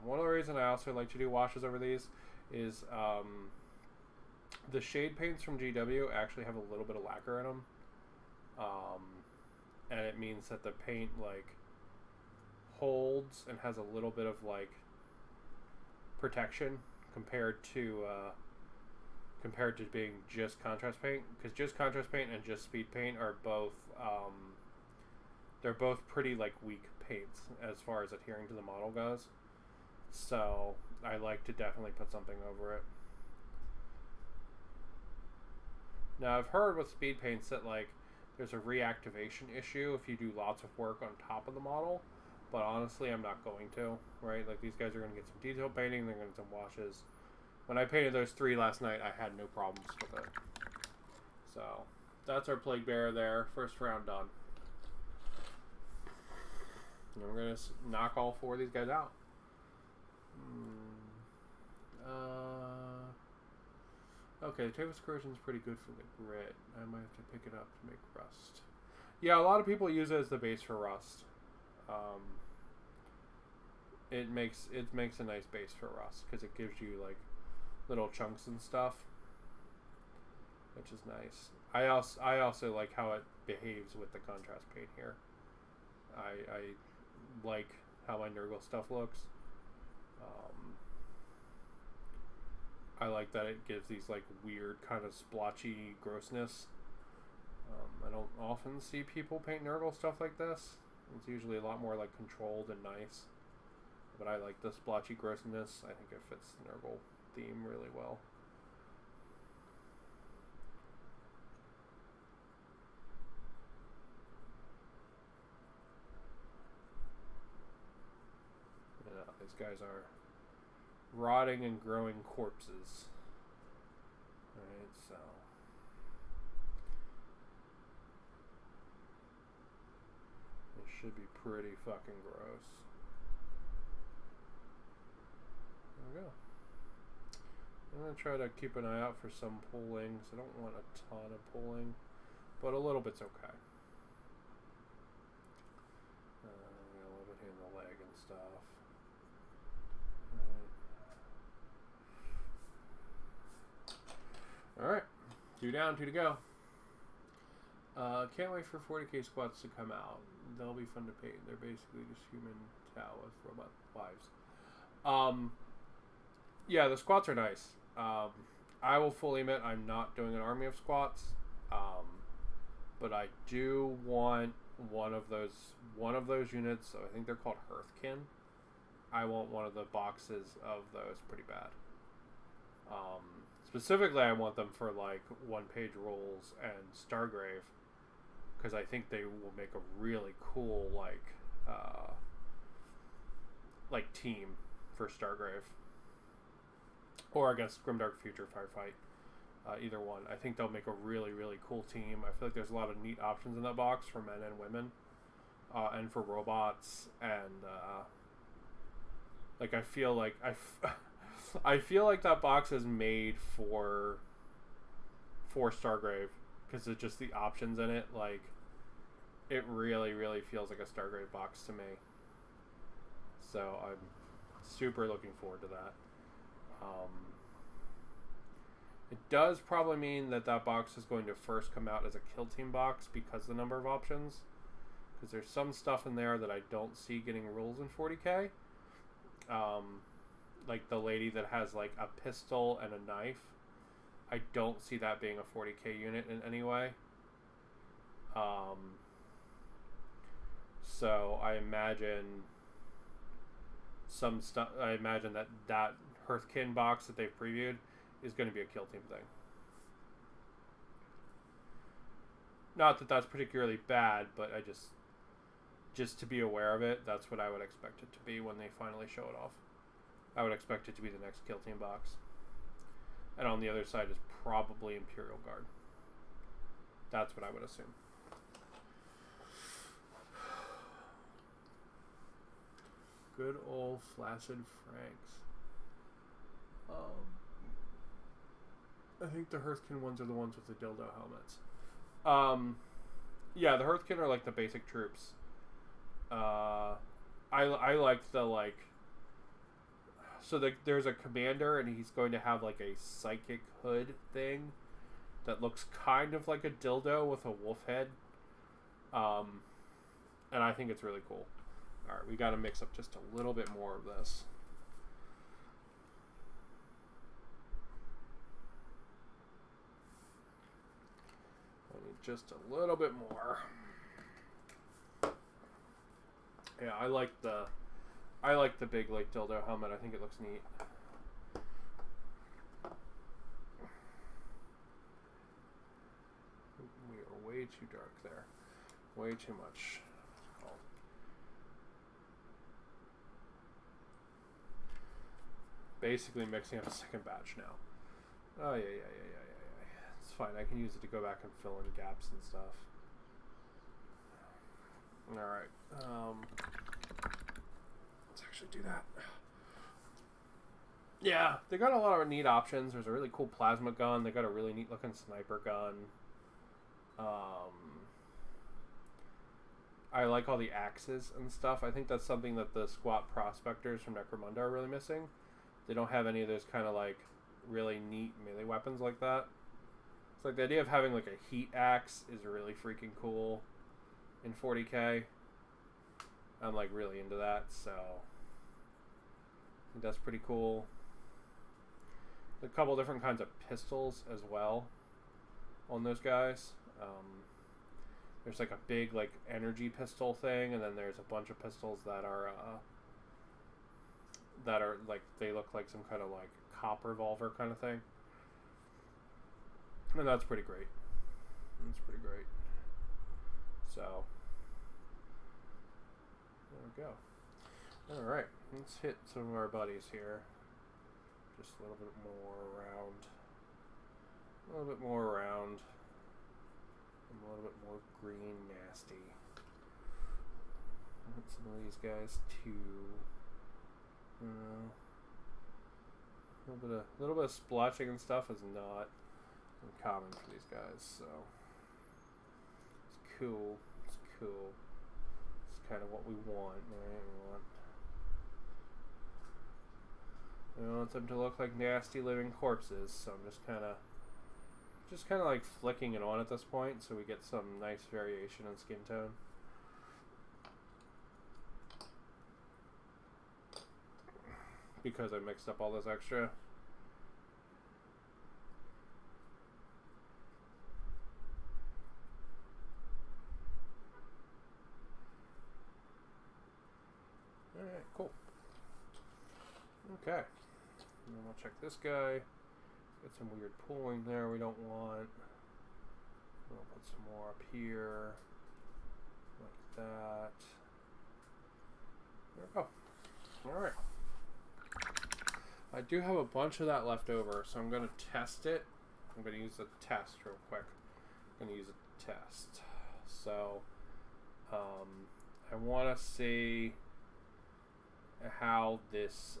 One of the reasons I also like to do washes over these is the shade paints from GW actually have a little bit of lacquer in them. And it means that the paint like holds and has a little bit of like protection compared to being just contrast paint, because just contrast paint and just speed paint are both they're both pretty like weak paints as far as adhering to the model goes. So I like to definitely put something over it. Now I've heard with speed paints that like there's a reactivation issue if you do lots of work on top of the model, but honestly I'm not going to, right? Like these guys are going to get some detail painting, they're going to get some washes. When I painted those 3 last night, I had no problems with it. So that's our Plaguebearer there, first round done. And we're going to knock all 4 of these guys out. Okay, the Typhus Corrosion is pretty good for the grit. I might have to pick it up to make rust. Yeah, a lot of people use it as the base for rust. It makes a nice base for rust because it gives you like little chunks and stuff, which is nice. I also like how it behaves with the contrast paint here. I like how my nurgle stuff looks. I like that it gives these like weird kind of splotchy grossness. I don't often see people paint nurgle stuff like this. It's usually a lot more like controlled and nice. But I like the splotchy grossness. I think it fits the nurgle theme really well. Yeah, these guys are rotting and growing corpses. Alright, so it should be pretty fucking gross. There we go. I'm going to try to keep an eye out for some pulling, because I don't want a ton of pulling, but a little bit's okay. A little bit here in the leg and stuff. Alright, 2 down, 2 to go. Can't wait for 40k squats to come out. They'll be fun to paint. They're basically just human Tau with robot wives. Yeah, the squats are nice. I will fully admit I'm not doing an army of squats, but I do want one of those units. I think they're called Hearthkin. I want one of the boxes of those pretty bad. Specifically, I want them for like 1-page rolls and Stargrave, because I think they will make a really cool like team for Stargrave, or I guess Grimdark Future Firefight. Either one. I think they'll make a really, really cool team. I feel like there's a lot of neat options in that box for men and women, and for robots, and like I feel like I feel like that box is made for Stargrave, because it's just the options in it. Like, it really, really feels like a Stargrave box to me. So I'm super looking forward to that. It does probably mean that box is going to first come out as a kill team box because of the number of options. Because there's some stuff in there that I don't see getting rules in 40k. Like the lady that has like a pistol and a knife. I don't see that being a 40k unit in any way. So I imagine some stuff. I imagine that Hearthkin box that they've previewed is going to be a kill team thing. Not that that's particularly bad, but I just to be aware of it, that's what I would expect it to be when they finally show it off. I would expect it to be the next kill team box. And on the other side is probably Imperial Guard. That's what I would assume. Good old flaccid Franks. I think the Hearthkin ones are the ones with the dildo helmets. Yeah, the Hearthkin are like the basic troops. I like the like. So there's a commander, and he's going to have like a psychic hood thing that looks kind of like a dildo with a wolf head. And I think it's really cool. All right, we got to mix up just a little bit more of this. I need just a little bit more. Yeah, I like the big like dildo helmet. I think it looks neat. We are way too dark there. Way too much. Oh. Basically mixing up a second batch now. Oh yeah. It's fine. I can use it to go back and fill in gaps and stuff. Alright. Let's actually do that. Yeah, they got a lot of neat options. There's a really cool plasma gun. They got a really neat looking sniper gun. I like all the axes and stuff. I think that's something that the squat prospectors from Necromunda are really missing. They don't have any of those kind of like really neat melee weapons like that. It's like the idea of having like a heat axe is really freaking cool in 40k. I'm like really into that, so I think that's pretty cool. A couple different kinds of pistols as well on those guys. There's like a big like energy pistol thing, and then there's a bunch of pistols that are like, they look like some kind of like cop revolver kind of thing, and that's pretty great. That's pretty great. So there we go. All right, let's hit some of our buddies here. Just a little bit more around. A little bit more around. And a little bit more green nasty. Hit some of these guys too. A little bit of splotching and stuff is not uncommon for these guys, so it's cool. It's cool. It's kind of what we want, right? We want them to look like nasty living corpses, so I'm just kind of like flicking it on at this point, so we get some nice variation in skin tone. Because I mixed up all this extra. Alright, cool. Okay. And then we'll check this guy. Got some weird pooling there we don't want. We'll put some more up here. Like that. There we go. Alright. I do have a bunch of that left over, so I'm going to test it. I'm going to use the test real quick. I'm going to use a test. So, I want to see how this,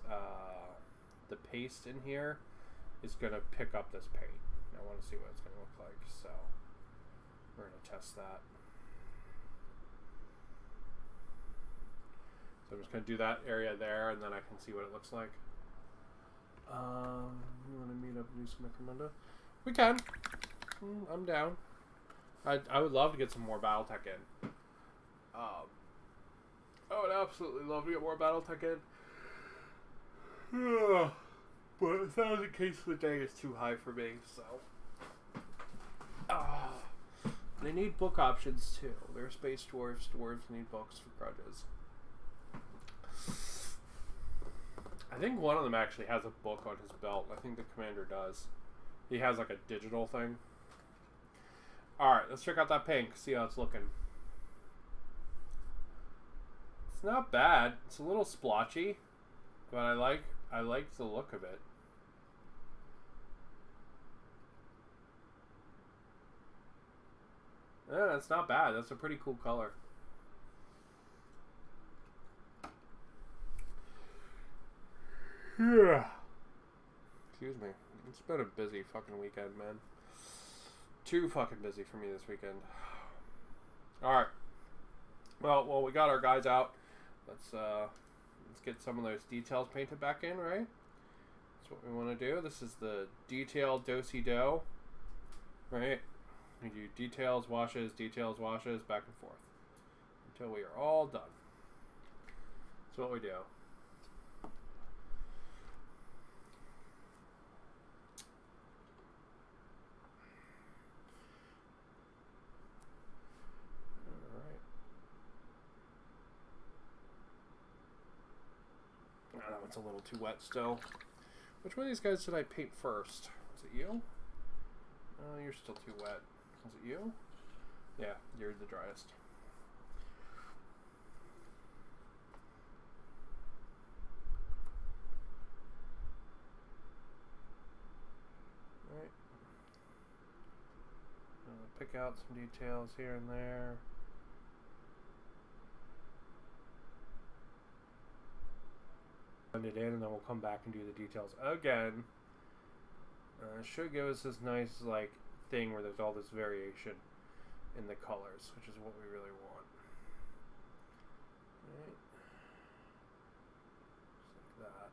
the paste in here is going to pick up this paint. I want to see what it's going to look like, so we're going to test that. So I'm just going to do that area there, and then I can see what it looks like. You want to meet up and do some Necromunda? We can. I'm down. I would love to get some more Battletech in. I would absolutely love to get more Battletech in. But 1,000K for the day is too high for me, so. They need book options too. They're space dwarves. Dwarves need books for grudges. I think one of them actually has a book on his belt. I think the commander does. He has like a digital thing. Alright, let's check out that pink. See how it's looking. It's not bad. It's a little splotchy. But I like the look of it. Yeah, that's not bad. That's a pretty cool color. Yeah. Excuse me. It's been a busy fucking weekend, man. Too fucking busy for me this weekend. Alright. Well, we got our guys out. Let's get some of those details painted back in, right? That's what we want to do. This is the detail do-si-do. Right? We do details, washes, back and forth. Until we are all done. That's what we do. That one's a little too wet still. Which one of these guys did I paint first? Was it you? Oh, you're still too wet. Was it you? Yeah, you're the driest. Alright. Pick out some details here and there. It in, and then we'll come back and do the details again. It should give us this nice like thing where there's all this variation in the colors, which is what we really want. Right. Just like that.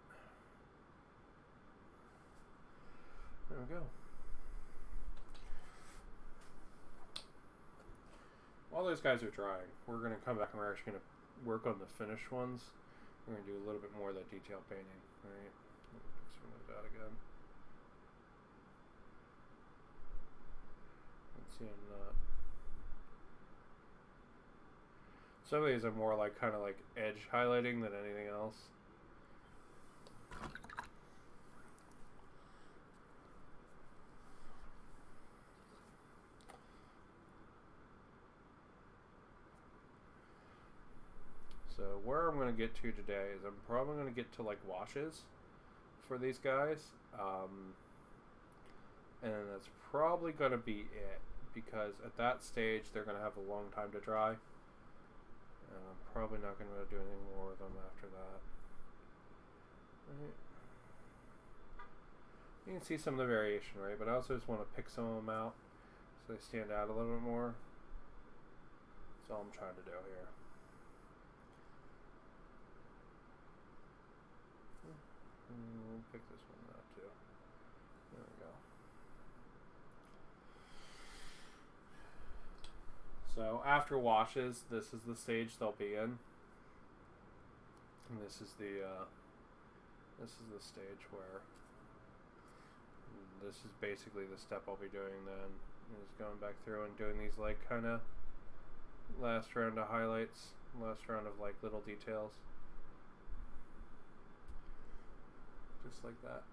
There we go. While those guys are drying, we're going to come back and we're actually going to work on the finished ones. We're going to do a little bit more of that detail painting, right? Let me pick some of those out again. Let's see, I'm not. Some of these are more like kind of like edge highlighting than anything else. So where I'm going to get to today is I'm probably going to get to like washes for these guys. And that's probably going to be it, because at that stage they're going to have a long time to dry. And I'm probably not going to do anything more with them after that. Right. You can see some of the variation, right? But I also just want to pick some of them out so they stand out a little bit more. That's all I'm trying to do here. We'll pick this one out too. There we go. So after washes, this is the stage they'll be in. And this is the stage where this is basically the step I'll be doing then, is going back through and doing these like kind of last round of highlights, last round of like little details. Just like that.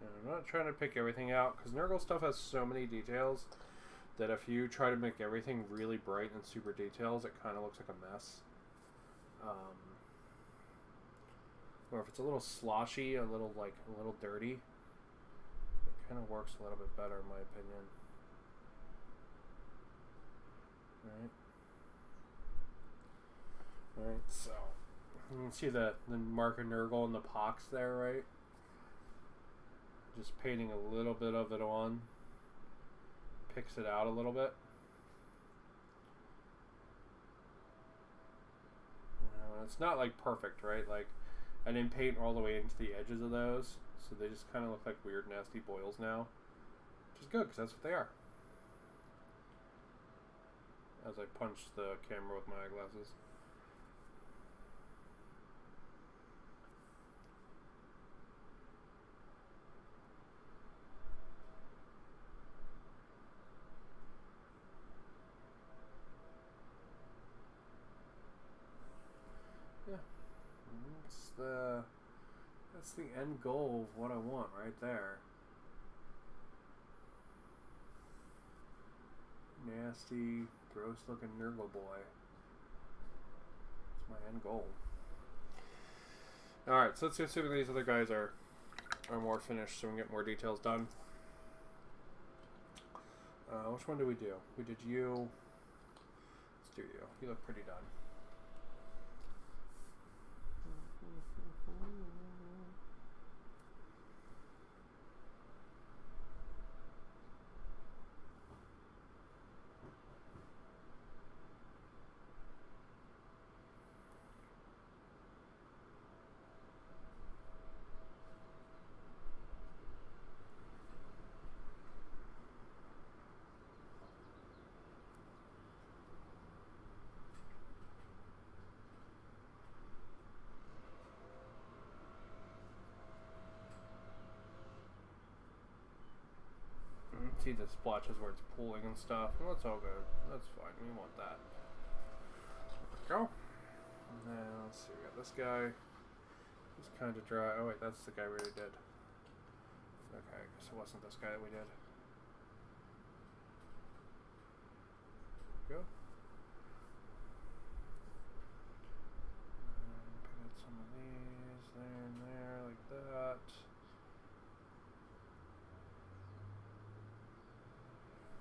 I'm not trying to pick everything out, because nurgle stuff has so many details that if you try to make everything really bright and super details, it kind of looks like a mess. Or if it's a little sloshy, a little dirty, it kind of works a little bit better in my opinion. Alright, so you can see the mark of nurgle and the pocks there, right? Just painting a little bit of it on picks it out a little bit. It's not like perfect, right? Like I didn't paint all the way into the edges of those, so they just kind of look like weird, nasty boils now, which is good because that's what they are. As I punch the camera with my eyeglasses. That's the end goal of what I want right there. Nasty, gross looking nurgle boy. That's my end goal. Alright, so let's assume these other guys are more finished so we can get more details done. Which one do we do? We did you. Let's do you. You look pretty done. See the splotches where it's pooling and stuff. Well, that's all good. That's fine. We want that. There we go. Now, let's see. We got this guy. He's kind of dry. Oh, wait. That's the guy we already did. Okay. I guess it wasn't this guy that we did. Go. Paint some of these there and there like that.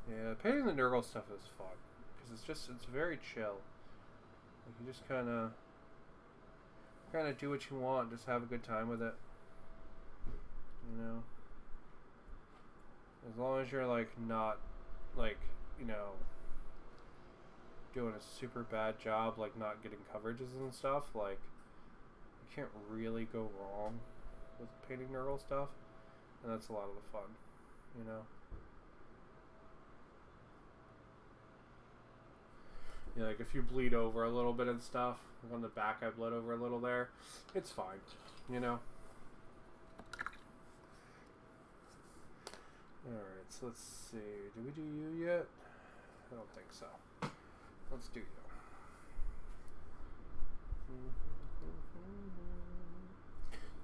Yeah, painting the nurgle stuff is fun because it's very chill. Like you just kind of do what you want, just have a good time with it. You know, as long as you're like not like doing a super bad job, like not getting coverages and stuff. Like you can't really go wrong with painting nurgle stuff, and that's a lot of the fun. You know. Yeah, like if you bleed over a little bit and stuff, like on the back I bled over a little there, it's fine, you know? Alright, so let's see. Did we do you yet? I don't think so. Let's do you.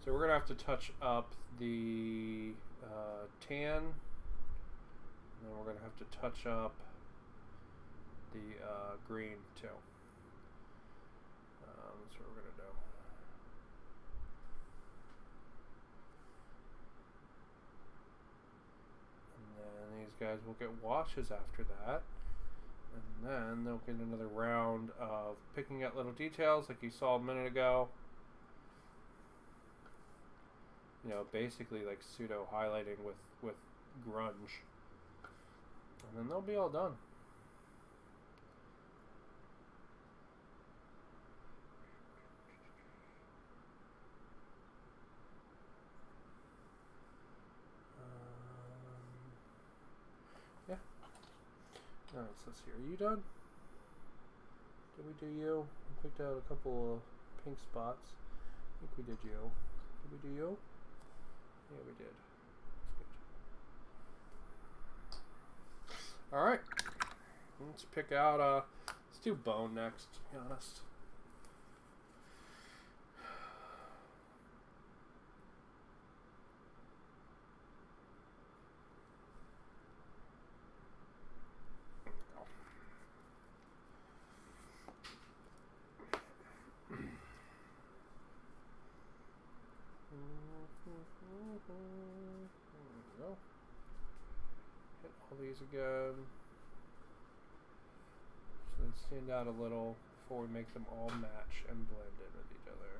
So we're going to have to touch up the tan, and then we're going to have to touch up the green too. That's what we're gonna do. guys will get washes after that. And then they'll get another round of picking at little details like you saw a minute ago. You know, basically like pseudo highlighting with grunge. And then they'll be all done. Yeah. Alright, so let's see. Are you done? Did we do you? We picked out a couple of pink spots. I think we did you. Did we do you? Yeah, we did. That's good. Alright. Let's pick out, let's do bone next, to be honest. There we go. Hit all these again. So they stand out a little before we make them all match and blend in with each other.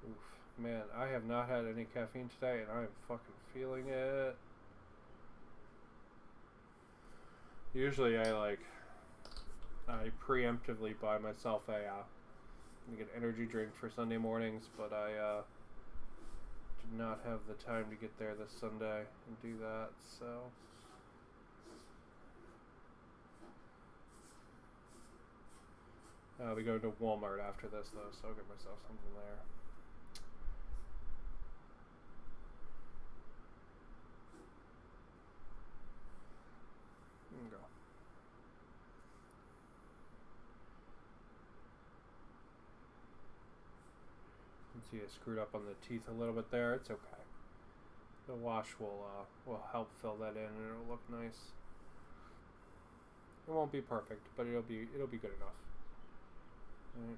Oof. Man, I have not had any caffeine today and I am fucking feeling it. Usually I preemptively buy myself a like an energy drink for Sunday mornings, but I did not have the time to get there this Sunday and do that, so I'll be going to Walmart after this though, so I'll get myself something there. There we go. See, I screwed up on the teeth a little bit there. It's okay. The wash will help fill that in, and it'll look nice. It won't be perfect, but it'll be good enough. All right.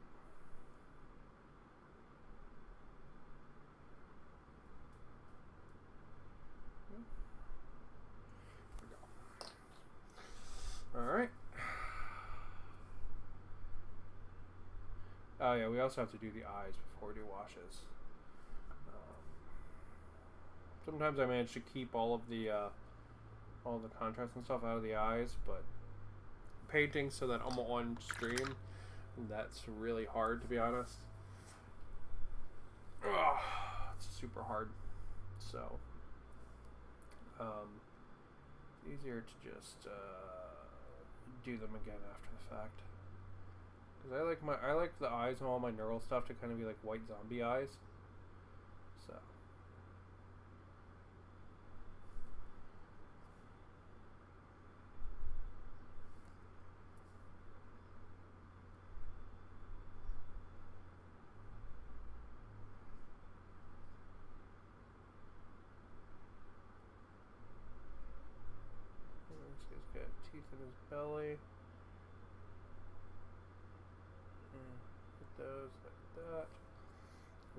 There we go. All right. Oh yeah, we also have to do the eyes before we do washes. Sometimes I manage to keep all the contrast and stuff out of the eyes, but painting so that I'm on stream, that's really hard, to be honest. Ugh, it's super hard. So it's easier to just do them again after the fact. Because I like the eyes and all my nurgle stuff to kind of be like white zombie eyes. So this guy's got teeth in his belly. Those like that.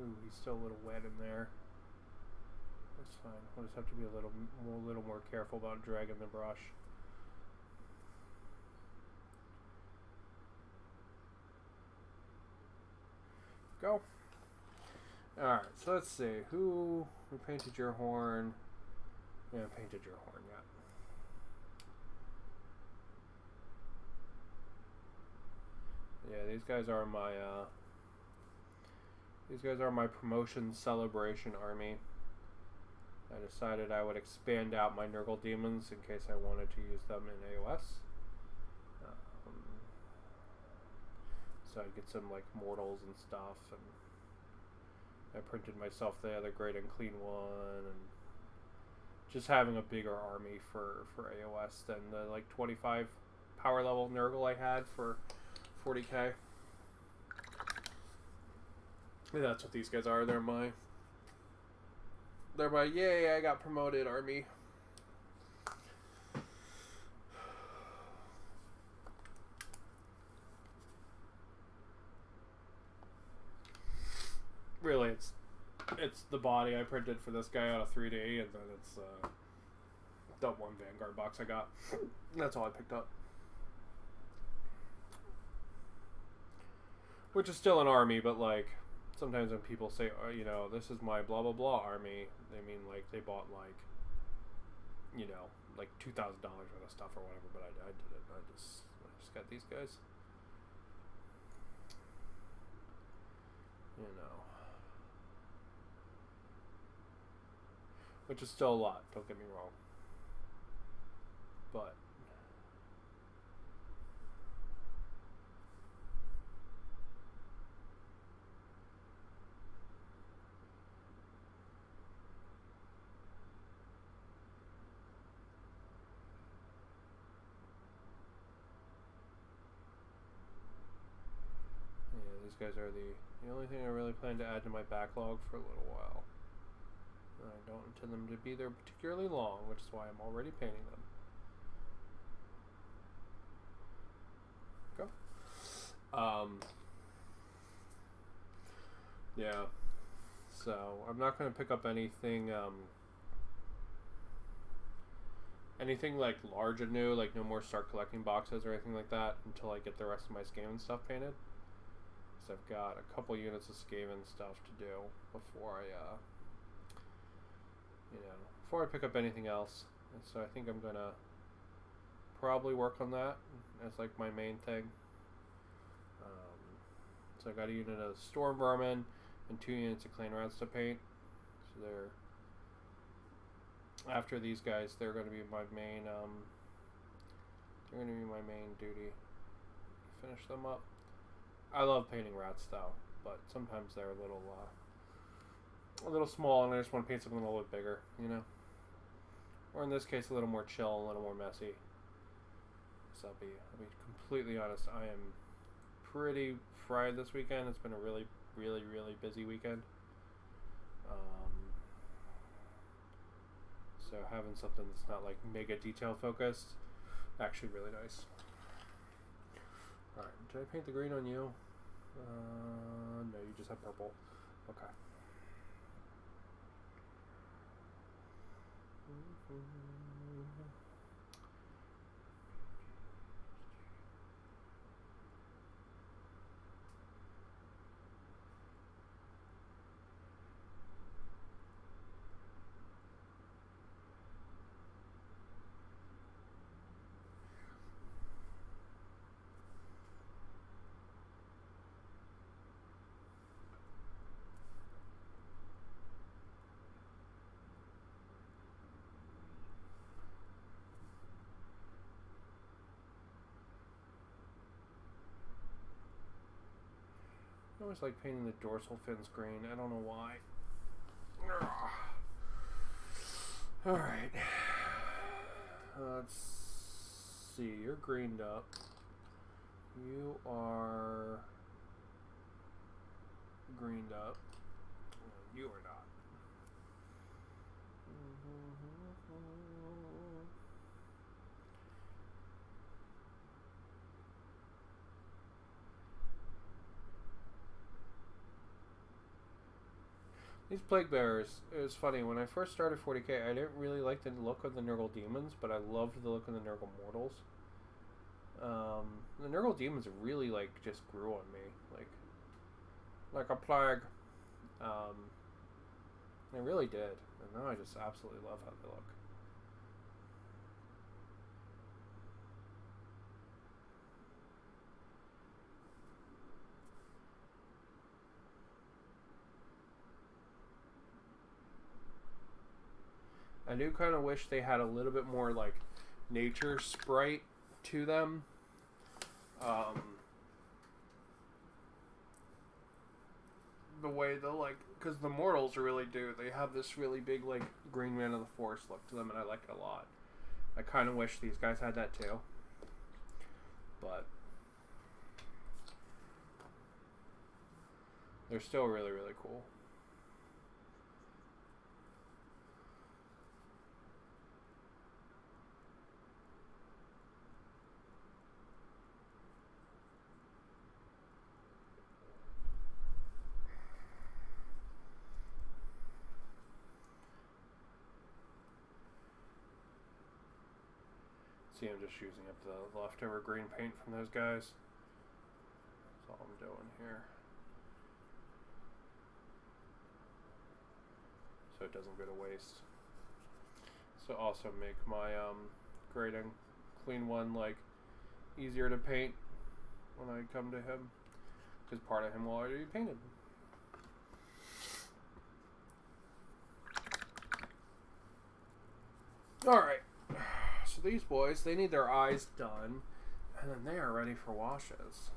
Ooh, he's still a little wet in there. That's fine. We'll just have to be a little more careful about dragging the brush. Go. Alright, so let's see. We painted your horn? We haven't painted your horn yet. Yeah, these guys are my promotion celebration army. I decided I would expand out my nurgle demons in case I wanted to use them in AOS. So I'd get some like mortals and stuff, and I printed myself the other great and clean one, and just having a bigger army for AOS than the like 25 power level nurgle I had for 40k. Yeah, that's what these guys are. They're my yay, I got promoted army. Really, it's It's the body I printed for this guy out of 3D, and then it's the one Vanguard box I got. That's all I picked up. Which is still an army, but like sometimes when people say, oh, you know, this is my blah blah blah army, they mean like they bought like, you know, like $2,000 worth of stuff or whatever. But I didn't. I just got these guys. You know. Which is still a lot, don't get me wrong. But yeah, these guys are the only thing I really plan to add to my backlog for a little while. I don't intend them to be there particularly long, which is why I'm already painting them. Go. Yeah. So I'm not going to pick up anything. Anything like large and new, like no more start collecting boxes or anything like that until I get the rest of my Skaven stuff painted. So I've got a couple units of Skaven stuff to do before before I pick up anything else. And so I think I'm gonna probably work on that as like my main thing. So I got a unit of Storm Vermin and 2 units of Clan Rats to paint. So they're after these guys, they're going to be my main. They're going to be my main duty. Finish them up. I love painting rats though, but sometimes they're a little small, and I just want to paint something a little bit bigger, you know. Or in this case, a little more chill, a little more messy. So I'll be completely honest. I am pretty fried this weekend. It's been a really, really, really busy weekend. So having something that's not like mega detail focused, actually really nice. All right, did I paint the green on you? No, you just have purple. Okay. I always like painting the dorsal fins green. I don't know why. Alright. Let's see. You're greened up. You are greened up. You are not. These Plague Bearers, it was funny, when I first started 40k, I didn't really like the look of the Nurgle Demons, but I loved the look of the Nurgle Mortals. The Nurgle Demons really, like, just grew on me, like a plague. They really did, and now I just absolutely love how they look. I do kind of wish they had a little bit more like nature sprite to them. The way the because the mortals really do. They have this really big like green man of the forest look to them, and I like it a lot. I kind of wish these guys had that too. But they're still really, really cool. See, I'm just using up the leftover green paint from those guys. That's all I'm doing here. So it doesn't go to waste. So also make my grading clean one like easier to paint when I come to him, because part of him will already be painted. Alright, so these boys, they need their eyes done, and then they are ready for washes.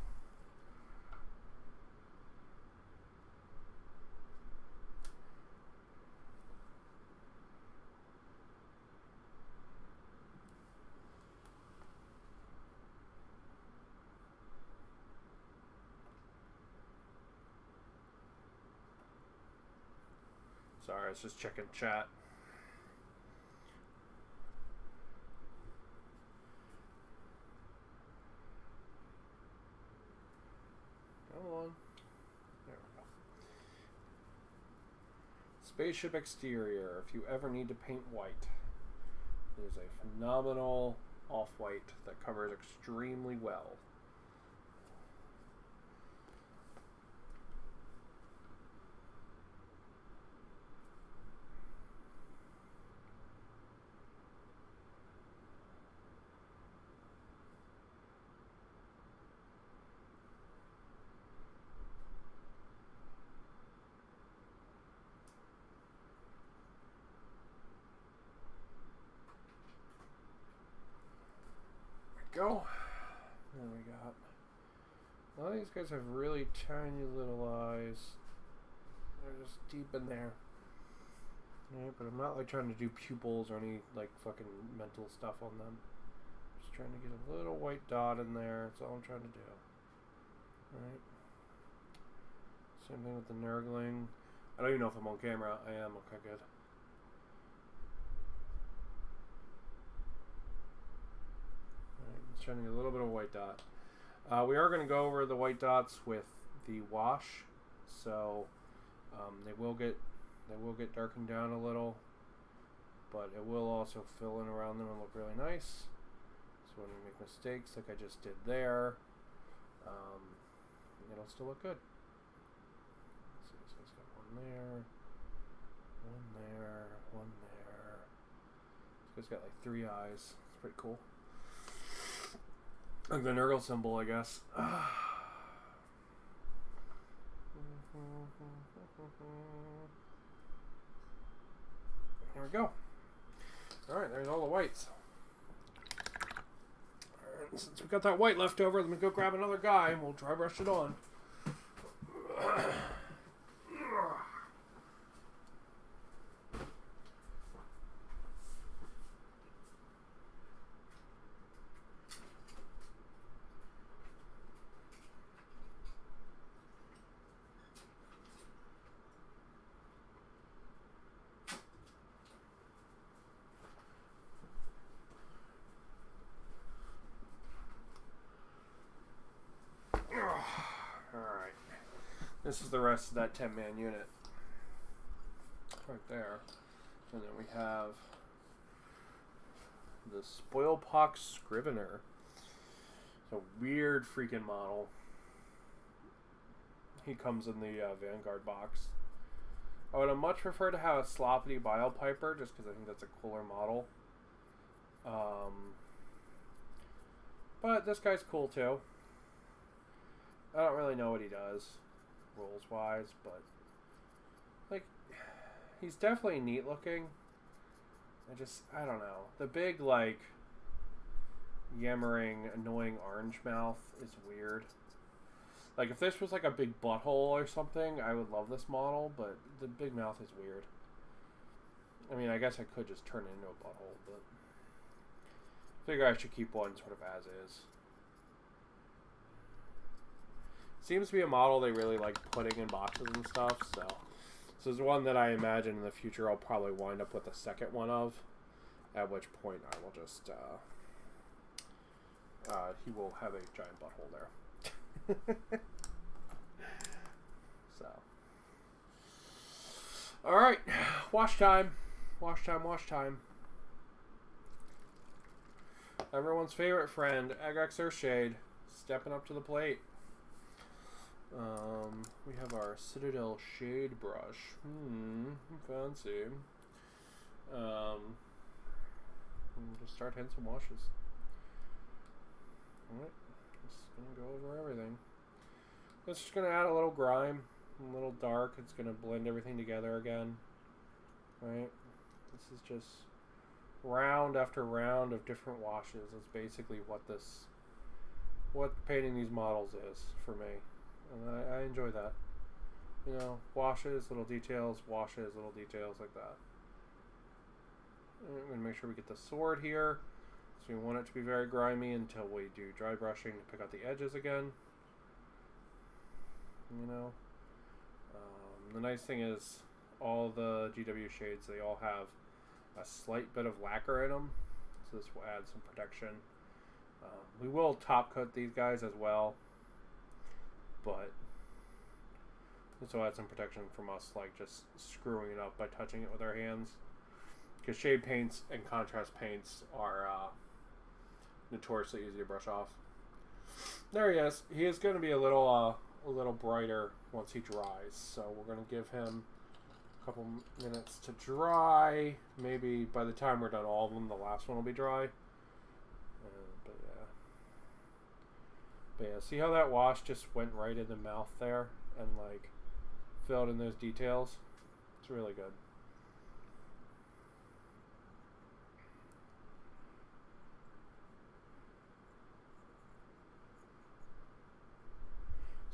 Sorry, I was just checking chat. Come on. There we go. Spaceship exterior. If you ever need to paint white, there's a phenomenal off-white that covers extremely well. Go. There we got. A lot of these guys have really tiny little eyes. They're just deep in there. Right, but I'm not like trying to do pupils or any like fucking mental stuff on them. Just trying to get a little white dot in there. That's all I'm trying to do. Alright. Same thing with the nurgling. I don't even know if I'm on camera. I am. Okay, good. Trying to get a little bit of a white dot. We are going to go over the white dots with the wash, so they will get darkened down a little, but it will also fill in around them and look really nice. So when we make mistakes like I just did there, it'll still look good. Let's see, this guy's got one there, one there, one there. This guy's got like 3 eyes. It's pretty cool. Like the nurgle symbol, I guess. There we go. Alright, there's all the whites. Alright, since we got that white left over, let me go grab another guy and we'll dry brush it on. This is the rest of that 10-man unit. Right there. And then we have the Pock Scrivener. It's a weird freaking model. He comes in the Vanguard box. I would have much preferred to have a sloppy Bile Piper just because I think that's a cooler model. But this guy's cool too. I don't really know what he does rules wise, but like he's definitely neat looking. I don't know. The big like yammering annoying orange mouth is weird. Like if this was like a big butthole or something, I would love this model, but the big mouth is weird. I mean, I guess I could just turn it into a butthole, but I figure I should keep one sort of as is. Seems to be a model they really like putting in boxes and stuff, so this is one that I imagine in the future I'll probably wind up with a second one of, at which point I will just he will have a giant butthole there. So alright, wash time. Everyone's favorite friend, Agaxer Shade, stepping up to the plate. We have our Citadel Shade Brush. Fancy. Just start hitting some washes. Alright, just gonna go over everything. It's just gonna add a little grime, a little dark. It's gonna blend everything together again. Right? This is just round after round of different washes. That's basically what painting these models is for me. And I enjoy that. You know, washes, little details, washes, little details like that. And I'm going to make sure we get the sword here. So we want it to be very grimy until we do dry brushing to pick out the edges again. You know. The nice thing is all the GW shades, they all have a slight bit of lacquer in them. So this will add some protection. We will top coat these guys as well. But this will add some protection from us, like just screwing it up by touching it with our hands. Because shade paints and contrast paints are notoriously easy to brush off. There he is. He is going to be a little brighter once he dries. So we're going to give him a couple minutes to dry. Maybe by the time we're done all of them, the last one will be dry. But yeah, see how that wash just went right in the mouth there and like filled in those details? It's really good.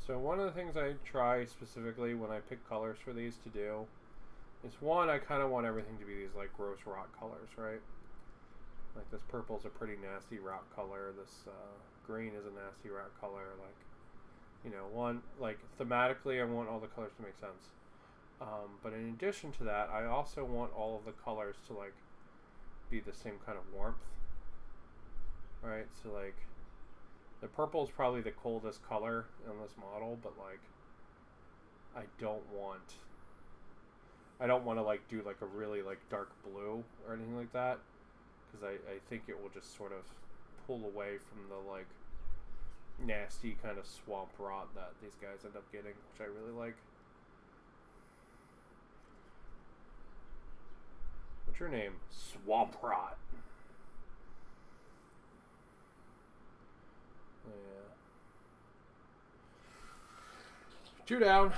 So one of the things I try specifically when I pick colors for these to do is, one, I kind of want everything to be these like gross rock colors, right? Like this purple's a pretty nasty rock color. This green is a nasty rock color. Like, you know, one, like thematically I want all the colors to make sense. But in addition to that, I also want all of the colors to like be the same kind of warmth. Right? So like the purple is probably the coldest color in this model, but like I don't want to like do like a really like dark blue or anything like that, because I think it will just sort of pull away from the like nasty kind of swamp rot that these guys end up getting, which I really like. What's your name? Swamp rot. Yeah. 2 down.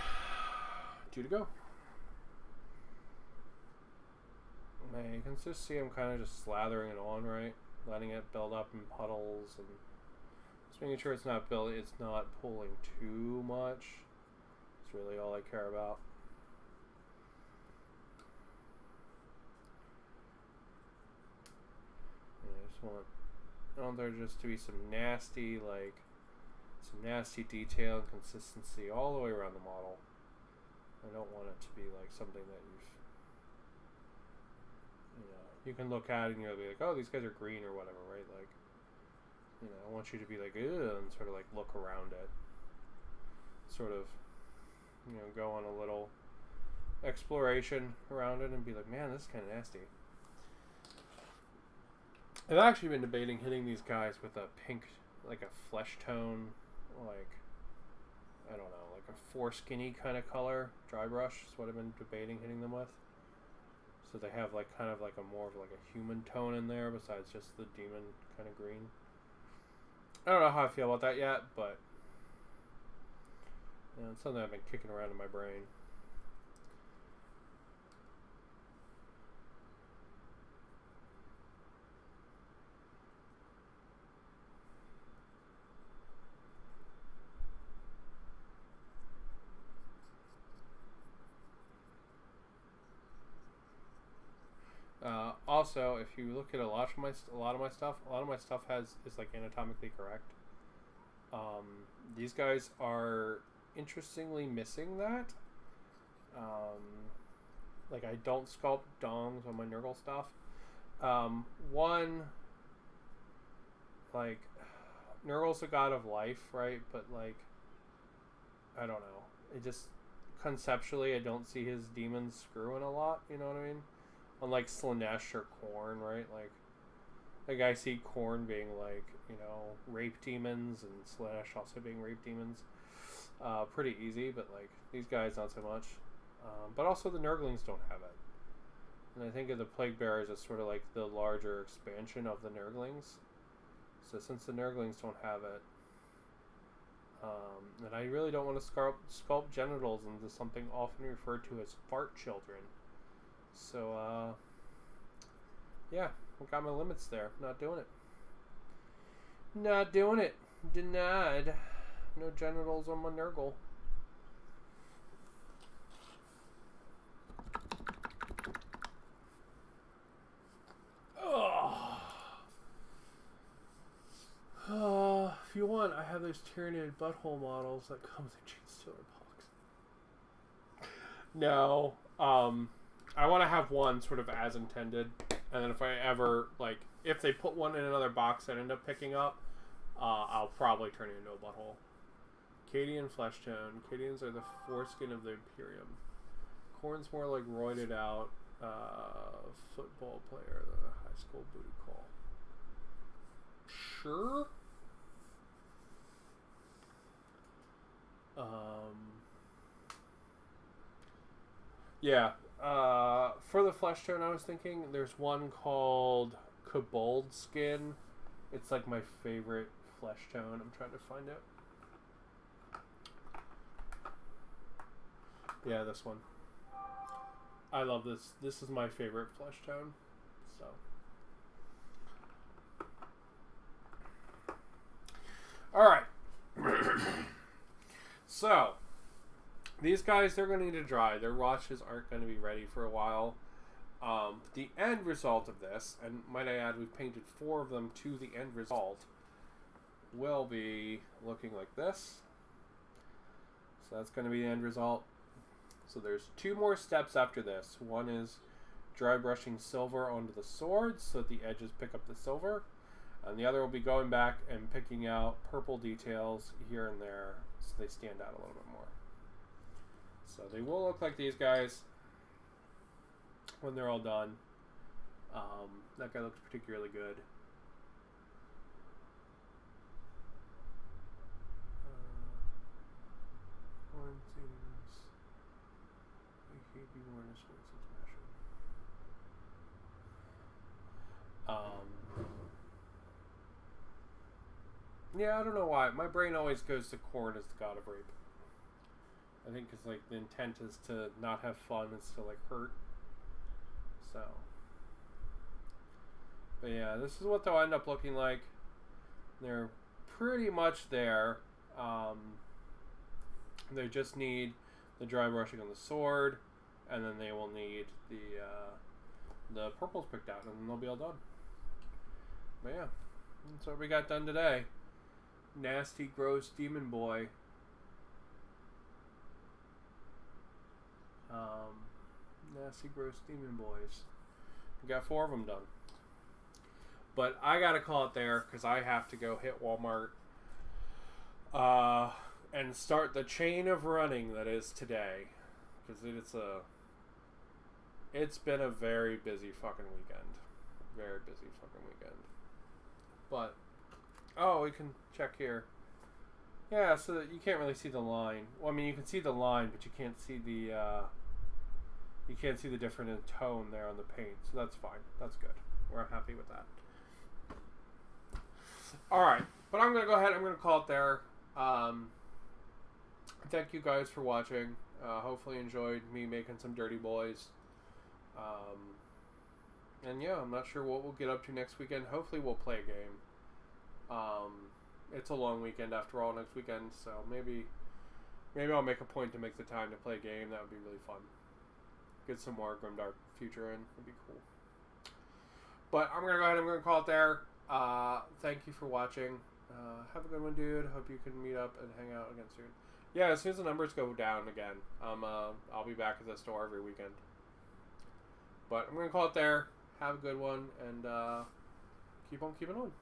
2 to go. Man, you can just see I'm kind of just slathering it on, right? Letting it build up in puddles and just making sure it's not pulling too much. That's really all I care about. And I just want there just to be some nasty detail and consistency all the way around the model. I don't want it to be like something that you can look at it and you'll be like, oh, these guys are green or whatever, right? Like, you know, I want you to be like, ugh, and sort of like look around it. Sort of, you know, go on a little exploration around it and be like, man, this is kind of nasty. I've actually been debating hitting these guys with a pink, like a flesh tone, like, I don't know, like a foreskinny kind of color. Dry brush is what I've been debating hitting them with. So they have like kind of like a more of like a human tone in there besides just the demon kind of green. I don't know how I feel about that yet, but you know, it's something I've been kicking around in my brain. Also, if you look at a lot of my stuff is like anatomically correct. These guys are interestingly missing that. Like I don't sculpt dongs on my nurgle stuff. One, like Nurgle's a god of life, right? But like, I don't know. It just conceptually, I don't see his demons screwing a lot. You know what I mean? Unlike Slanesh or Khorne, right? Like, Like, I see Khorne being, like, you know, rape demons, and Slash also being rape demons. Pretty easy, but, like, these guys not so much. But also the Nurglings don't have it. And I think of the Plague Bearers as sort of like the larger expansion of the Nurglings. So since the Nurglings don't have it, and I really don't want to sculpt genitals into something often referred to as fart children. So, yeah, I got my limits there. Not doing it. Not doing it. Denied. No genitals on my Nurgle. If you want, I have those Tyranid butthole models that come with a Chain Stealer box. No. I want to have one sort of as intended, and then if I ever, like, if they put one in another box that I end up picking up, I'll probably turn it into a butthole. Cadian flesh tone. Cadians are the foreskin of the Imperium. Khorne's more like roided out football player than a high school booty call. Sure. Yeah. For the flesh tone, I was thinking there's one called Kobold Skin. It's like my favorite flesh tone. I'm trying to find it. Yeah, this one. I love this. This is my favorite flesh tone. So. Alright. So. These guys, they're going to need to dry. Their washes aren't going to be ready for a while. The end result of this, and might I add, we've painted 4 of them to the end result, will be looking like this. So that's going to be the end result. So there's 2 more steps after this. One is dry brushing silver onto the sword so that the edges pick up the silver. And the other will be going back and picking out purple details here and there so they stand out a little bit more. So they will look like these guys when they're all done. That guy looks particularly good. Yeah, I don't know why. My brain always goes to Khorne as the god of rape. I think because, like, the intent is to not have fun, it's to, like, hurt. So. But yeah, this is what they'll end up looking like. They're pretty much there. They just need the dry brushing on the sword, and then they will need the purples picked out, and then they'll be all done. But yeah, that's what we got done today. Nasty, gross demon boy. Nasty, gross demon boys. We got 4 of them done. But I gotta call it there because I have to go hit Walmart and start the chain of running that is today. Because it's been a very busy fucking weekend. Very busy fucking weekend. But oh, we can check here. Yeah, so that you can't really see the line. Well, I mean, you can see the line, but you can't see the difference in tone there on the paint. So that's fine. That's good. We're happy with that. All right, but I'm gonna go ahead. I'm gonna call it there. Thank you guys for watching. Hopefully you enjoyed me making some dirty boys. And yeah, I'm not sure what we'll get up to next weekend. Hopefully we'll play a game. It's a long weekend after all next weekend, so maybe I'll make a point to make the time to play a game. That would be really fun. Get some more Grimdark Future in. Would be cool. But I'm gonna go ahead and I'm gonna call it there. Thank you for watching. Have a good one, dude. Hope you can meet up and hang out again soon. Yeah, as soon as the numbers go down again, I'll be back at the store every weekend. But I'm gonna call it there. Have a good one, and keep on keeping on.